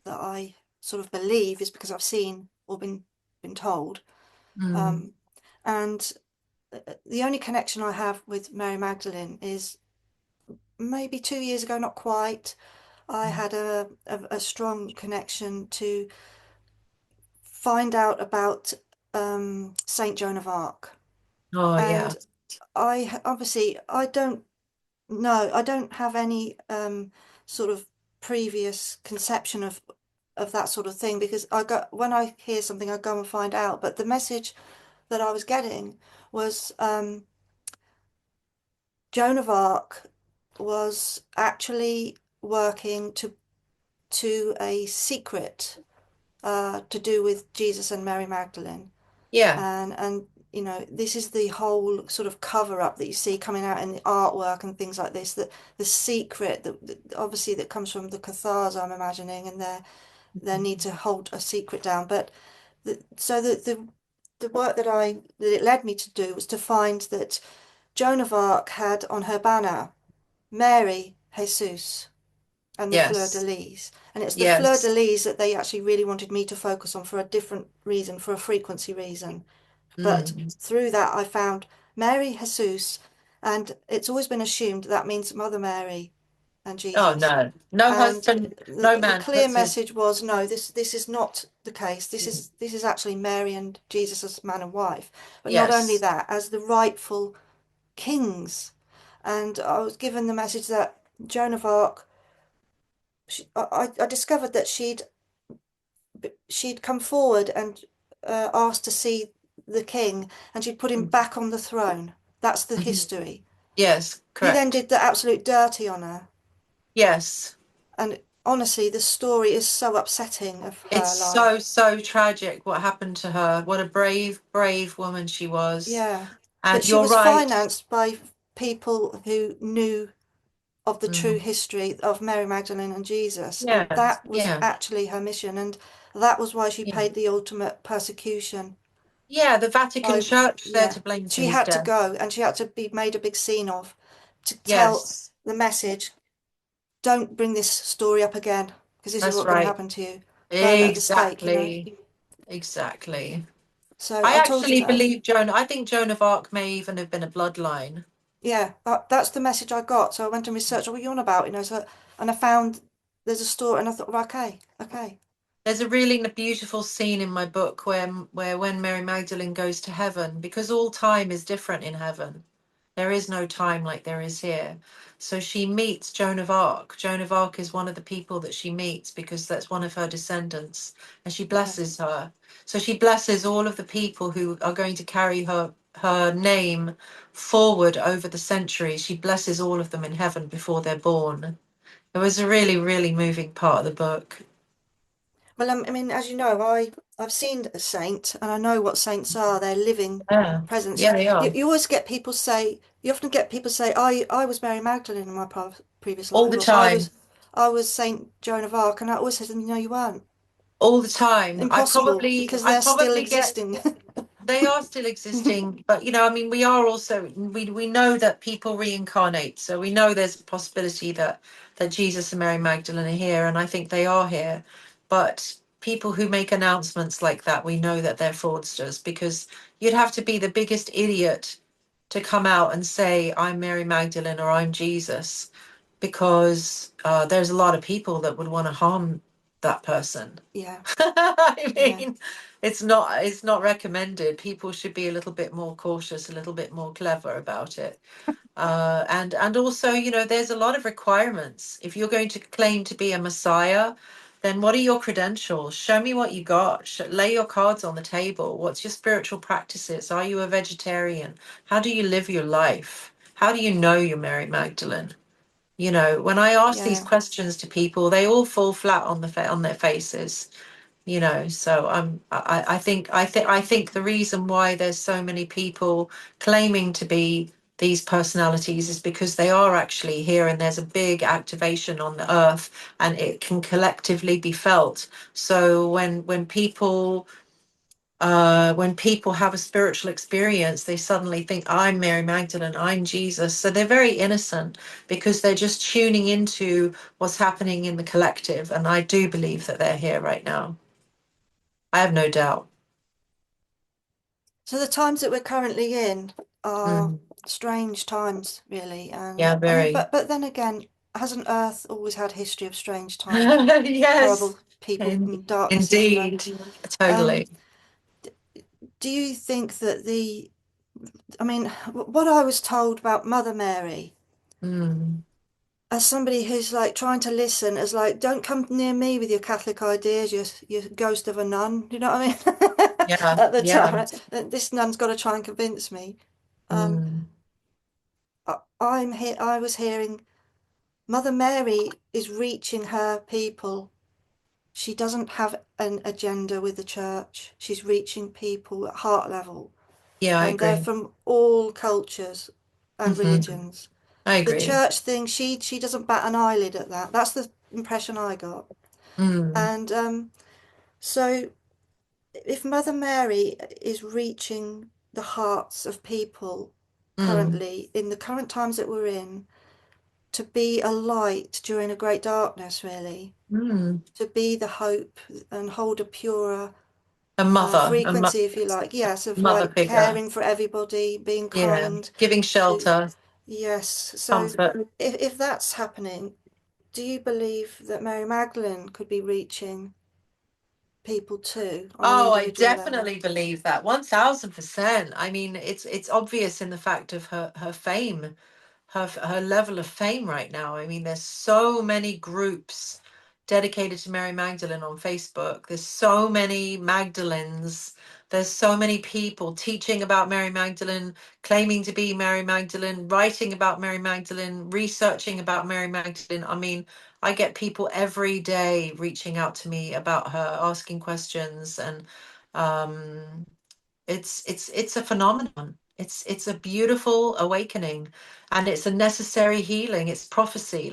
I sort of believe is because I've seen or been told. Mm. Um, and the only connection I have with Mary Magdalene is maybe 2 years ago, not quite. I had a strong connection to find out about Saint Joan of Arc. Oh yeah. And obviously I don't have any sort of previous conception of that sort of thing because I go when I hear something I go and find out. But the message that I was getting was Joan of Arc was actually working to a secret to do with Jesus and Mary Magdalene. Yeah. And this is the whole sort of cover up that you see coming out in the artwork and things like this, that the secret that obviously that comes from the Cathars, I'm imagining, and their need to hold a secret down. But the work that it led me to do was to find that Joan of Arc had on her banner Mary, Jesus, and the fleur de Yes. lis. And it's the fleur de Yes. lis that they actually really wanted me to focus on for a different reason, for a frequency reason. But Mm. through that, I found Mary, Jesus, and it's always been assumed that means Mother Mary and Oh Jesus. no. No And husband, no the man clear puts his. message was no, this is not the case. This is actually Mary and Jesus as man and wife. But not only Yes. that, as the rightful kings. And I was given the message that Joan of Arc, I discovered that she'd come forward and asked to see the king, and she'd put him Mm. back on the throne. That's the Mhm. history. Yes, He then correct. did the absolute dirty on her, Yes. and honestly, the story is so upsetting of It's her so, life. so tragic what happened to her. What a brave, brave woman she was. Yeah, but And she you're was right. financed by people who knew of the true Mm. history of Mary Magdalene and Jesus, and Yeah. that was Yeah. actually her mission, and that was why she Yeah. paid the ultimate persecution. Yeah, the Vatican By Church there Yeah, to blame for she his had to death. go, and she had to be made a big scene of to tell Yes, the message, don't bring this story up again because this is that's what's going to right. happen to you. Burn at the stake. Exactly. Exactly. So I I told you actually that. believe Joan. I think Joan of Arc may even have been a bloodline. Yeah, that's the message I got. So I went and researched, what are you on about? And I found there's a story, and I thought, well, okay, okay, There's a really beautiful scene in my book where when Mary Magdalene goes to heaven, because all time is different in heaven. There is no time like there is here. So she meets Joan of Arc. Joan of Arc is one of the people that she meets because that's one of her descendants, and she yeah. blesses her. So she blesses all of the people who are going to carry her name forward over the centuries. She blesses all of them in heaven before they're born. It was a really, really moving part of the book. Well, I mean, as you know, I've seen a saint, and I know what saints are. They're living Yeah, presence. yeah, they are. You always get people say, you often get people say, I was Mary Magdalene in my previous All life, the or time. I was Saint Joan of Arc, and I always said to them, no, you weren't. All the time. Impossible, because I they're still probably get existing. they are still existing, but I mean, we are also, we know that people reincarnate, so we know there's a possibility that Jesus and Mary Magdalene are here, and I think they are here. But people who make announcements like that, we know that they're fraudsters, because you'd have to be the biggest idiot to come out and say I'm Mary Magdalene or I'm Jesus, because there's a lot of people that would want to harm that person. Yeah, I yeah, mean, it's not recommended. People should be a little bit more cautious, a little bit more clever about it. And also, there's a lot of requirements. If you're going to claim to be a messiah, then what are your credentials? Show me what you got. Lay your cards on the table. What's your spiritual practices? Are you a vegetarian? How do you live your life? How do you know you're Mary Magdalene? When I ask these yeah. questions to people, they all fall flat on on their faces. So I think the reason why there's so many people claiming to be these personalities is because they are actually here, and there's a big activation on the earth, and it can collectively be felt. So when people have a spiritual experience, they suddenly think, I'm Mary Magdalene, I'm Jesus. So they're very innocent, because they're just tuning into what's happening in the collective. And I do believe that they're here right now. I have no doubt. So the times that we're currently in are Mm. strange times, really. Yeah, And I mean, very. but then again, hasn't Earth always had history of strange times and Yes, horrible people and darknesses, indeed, Um, totally. do you think that I mean, what I was told about Mother Mary, Mm. as somebody who's like trying to listen, as like, don't come near me with your Catholic ideas, you ghost of a nun. You know what I mean? Yeah, At the yeah. time, this nun's got to try and convince me. Um, Mm. I was hearing Mother Mary is reaching her people. She doesn't have an agenda with the church. She's reaching people at heart level, Yeah, I and they're agree. from all cultures and Hmm. religions. I The agree. church thing, she doesn't bat an eyelid at that. That's the impression I got. Mm. And so, if Mother Mary is reaching the hearts of people Mm. currently, in the current times that we're in, to be a light during a great darkness, really, Mm. to be the hope and hold a purer A mother, frequency, if you like, yes, of mother like figure. caring for everybody, being Yeah, kind giving to, shelter, yes. So, comfort. if that's happening, do you believe that Mary Magdalene could be reaching people too on an Oh, I individual level? definitely believe that. 1000%. I mean, it's obvious in the fact of her fame, her level of fame right now. I mean, there's so many groups dedicated to Mary Magdalene on Facebook. There's so many Magdalenes. There's so many people teaching about Mary Magdalene, claiming to be Mary Magdalene, writing about Mary Magdalene, researching about Mary Magdalene. I mean, I get people every day reaching out to me about her, asking questions, and um, it's a phenomenon. It's a beautiful awakening, and it's a necessary healing. It's prophecy.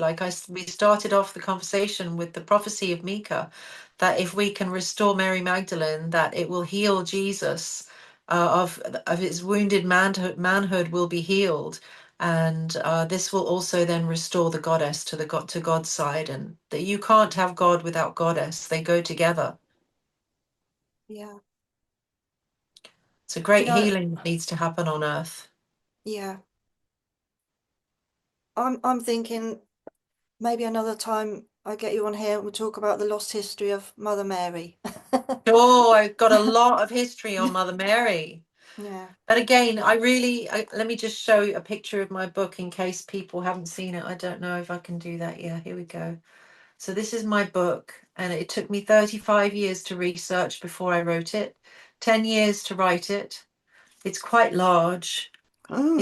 We started off the conversation with the prophecy of Mika, that if we can restore Mary Magdalene, that it will heal Jesus, of his wounded manhood will be healed, and this will also then restore the goddess to God's side, and that you can't have God without goddess. They go together. Yeah. It's a Do you great know, healing that needs to happen on earth. yeah. I'm thinking maybe another time I get you on here and we'll talk about the lost history of Mother Mary. Sure, I've got a lot of history on Mother Mary. Yeah. But again, let me just show you a picture of my book in case people haven't seen it. I don't know if I can do that. Yeah, here we go. So this is my book, and it took me 35 years to research before I wrote it, 10 years to write it. It's quite large. Mm.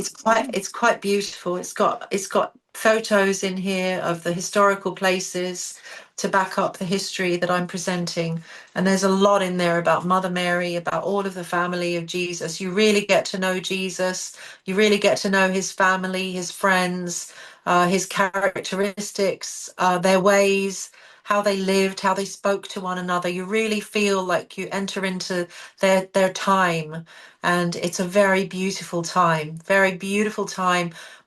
It's quite beautiful. It's got photos in here of the historical places to back up the history that I'm presenting. And there's a lot in there about Mother Mary, about all of the family of Jesus. You really get to know Jesus. You really get to know his family, his friends, his characteristics, their ways, how they lived, how they spoke to one another. You really feel like you enter into their time, and it's a very beautiful time.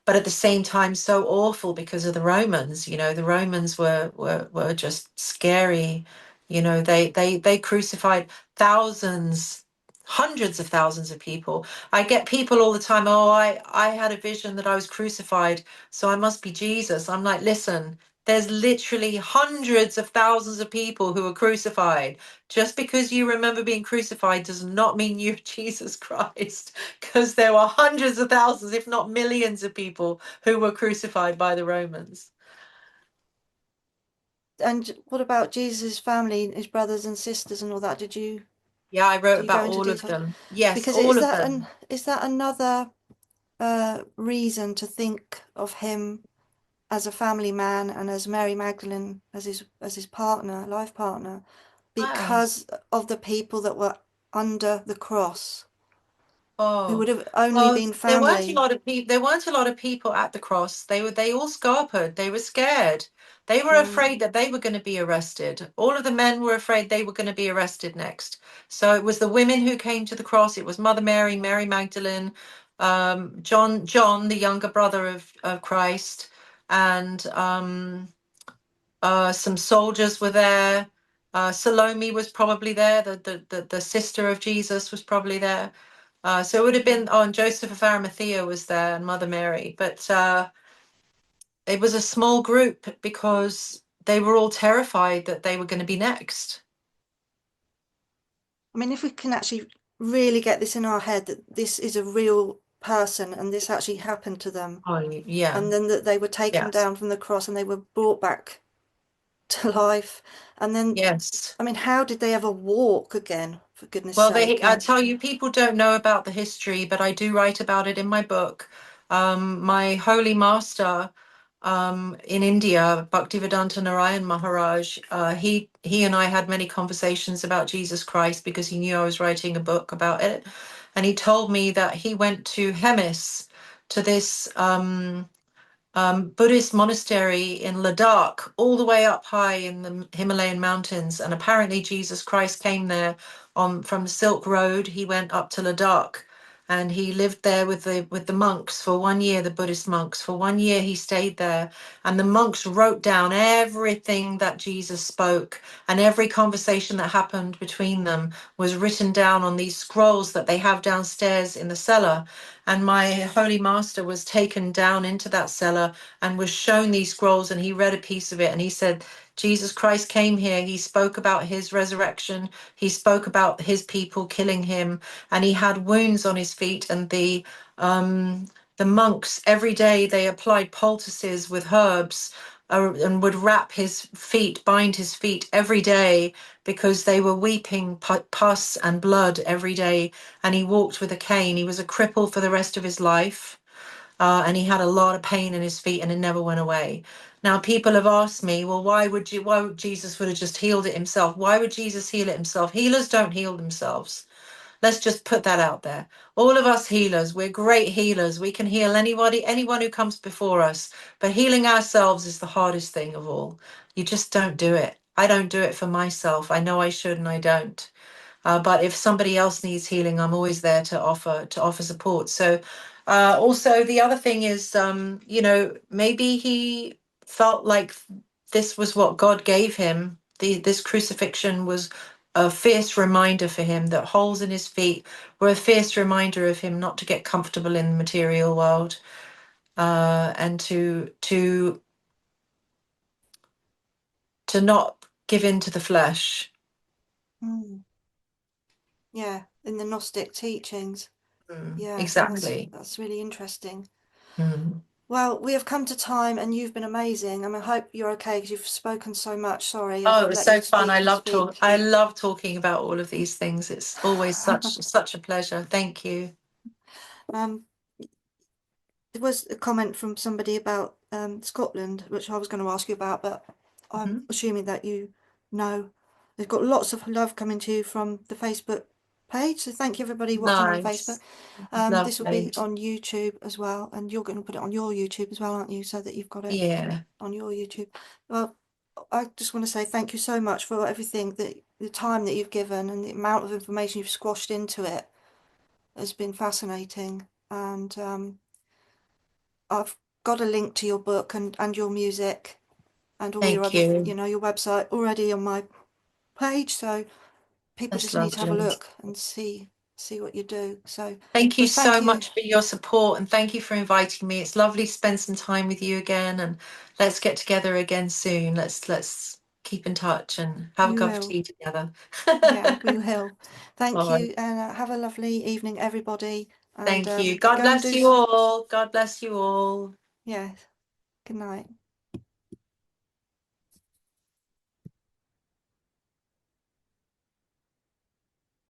But at the same time, so awful because of the Romans. You know, the Romans were just scary. You know, they crucified thousands, hundreds of thousands of people. I get people all the time, oh, I had a vision that I was crucified, so I must be Jesus. I'm like, listen, there's literally hundreds of thousands of people who are crucified. Just because you remember being crucified does not mean you're Jesus Christ, because there were hundreds of thousands, if not millions of people who were crucified by the Romans. And what about Jesus' family, his brothers and sisters and all that? Yeah, I wrote Do you go about into all of detail? them. Yes, Because all of them. is that another reason to think of him as a family man and as Mary Magdalene as his partner, life partner, Wow. because of the people that were under the cross, who Oh, would have only well, been there weren't a family. lot of people. There weren't a lot of people at the cross. They all scarpered. They were scared. They were Mm. afraid that they were going to be arrested. All of the men were afraid they were going to be arrested next. So it was the women who came to the cross. It was Mother Mary, Mary Magdalene, John, the younger brother of Christ, and some soldiers were there. Salome was probably there. The sister of Jesus was probably there. So it would have been, oh, and Joseph of Arimathea was there and Mother Mary. But it was a small group because they were all terrified that they were going to be next. I mean, if we can actually really get this in our head that this is a real person and this actually happened to them, Oh, yeah. and then that they were taken Yes. down from the cross and they were brought back to life, and then, Yes. I mean, how did they ever walk again, for goodness Well, sake? I And tell you, people don't know about the history, but I do write about it in my book. My holy master in India, Bhaktivedanta Narayan Maharaj, he and I had many conversations about Jesus Christ because he knew I was writing a book about it, and he told me that he went to Hemis, to this Buddhist monastery in Ladakh, all the way up high in the Himalayan mountains. And apparently, Jesus Christ came there on from the Silk Road. He went up to Ladakh, and he lived there with the monks for 1 year. The Buddhist monks, for 1 year, he stayed there, and the monks wrote down everything that Jesus spoke, and every conversation that happened between them was written down on these scrolls that they have downstairs in the cellar. And my holy master was taken down into that cellar and was shown these scrolls, and he read a piece of it, and he said, Jesus Christ came here. He spoke about his resurrection. He spoke about his people killing him, and he had wounds on his feet. And the monks every day they applied poultices with herbs, and would wrap his feet, bind his feet every day, because they were weeping pus and blood every day. And he walked with a cane. He was a cripple for the rest of his life, and he had a lot of pain in his feet, and it never went away. Now, people have asked me, well, why would Jesus would have just healed it himself? Why would Jesus heal it himself? Healers don't heal themselves. Let's just put that out there. All of us healers, we're great healers. We can heal anybody, anyone who comes before us. But healing ourselves is the hardest thing of all. You just don't do it. I don't do it for myself. I know I should, and I don't. But if somebody else needs healing, I'm always there to offer support. So also the other thing is, maybe he felt like this was what God gave him. This crucifixion was a fierce reminder for him, that holes in his feet were a fierce reminder of him not to get comfortable in the material world, and to not give in to the flesh. mm, yeah, in the Gnostic teachings. Yeah, Exactly. that's really interesting. Mm. Well, we have come to time, and you've been amazing. I hope you're okay because you've spoken so much. Sorry, Oh, I've it was let you so fun. speak and speak. I love talking about all of these things. It's always such a pleasure. Thank you. um, there was a comment from somebody about Scotland, which I was going to ask you about, but I'm Mhm. assuming that you know. They've got lots of love coming to you from the Facebook page. So thank you everybody watching on Facebook. Nice. This will Lovely. be on YouTube as well, and you're going to put it on your YouTube as well, aren't you? So that you've got it Yeah. on your YouTube. Well, I just want to say thank you so much for everything, that the time that you've given and the amount of information you've squashed into it has been fascinating. And I've got a link to your book and your music and all your Thank other, you. your website already on my page. So people That's just need to have a lovely. look and see what you do. So, Thank you but thank so you. much for your support and thank you for inviting me. It's lovely to spend some time with you again and let's get together again soon. Let's keep in touch and have a We cup of will. tea together. Yeah, we will. Thank All right. you, and have a lovely evening, everybody. And Thank you. God go and bless do. you all. God bless you all. Yeah. Good night.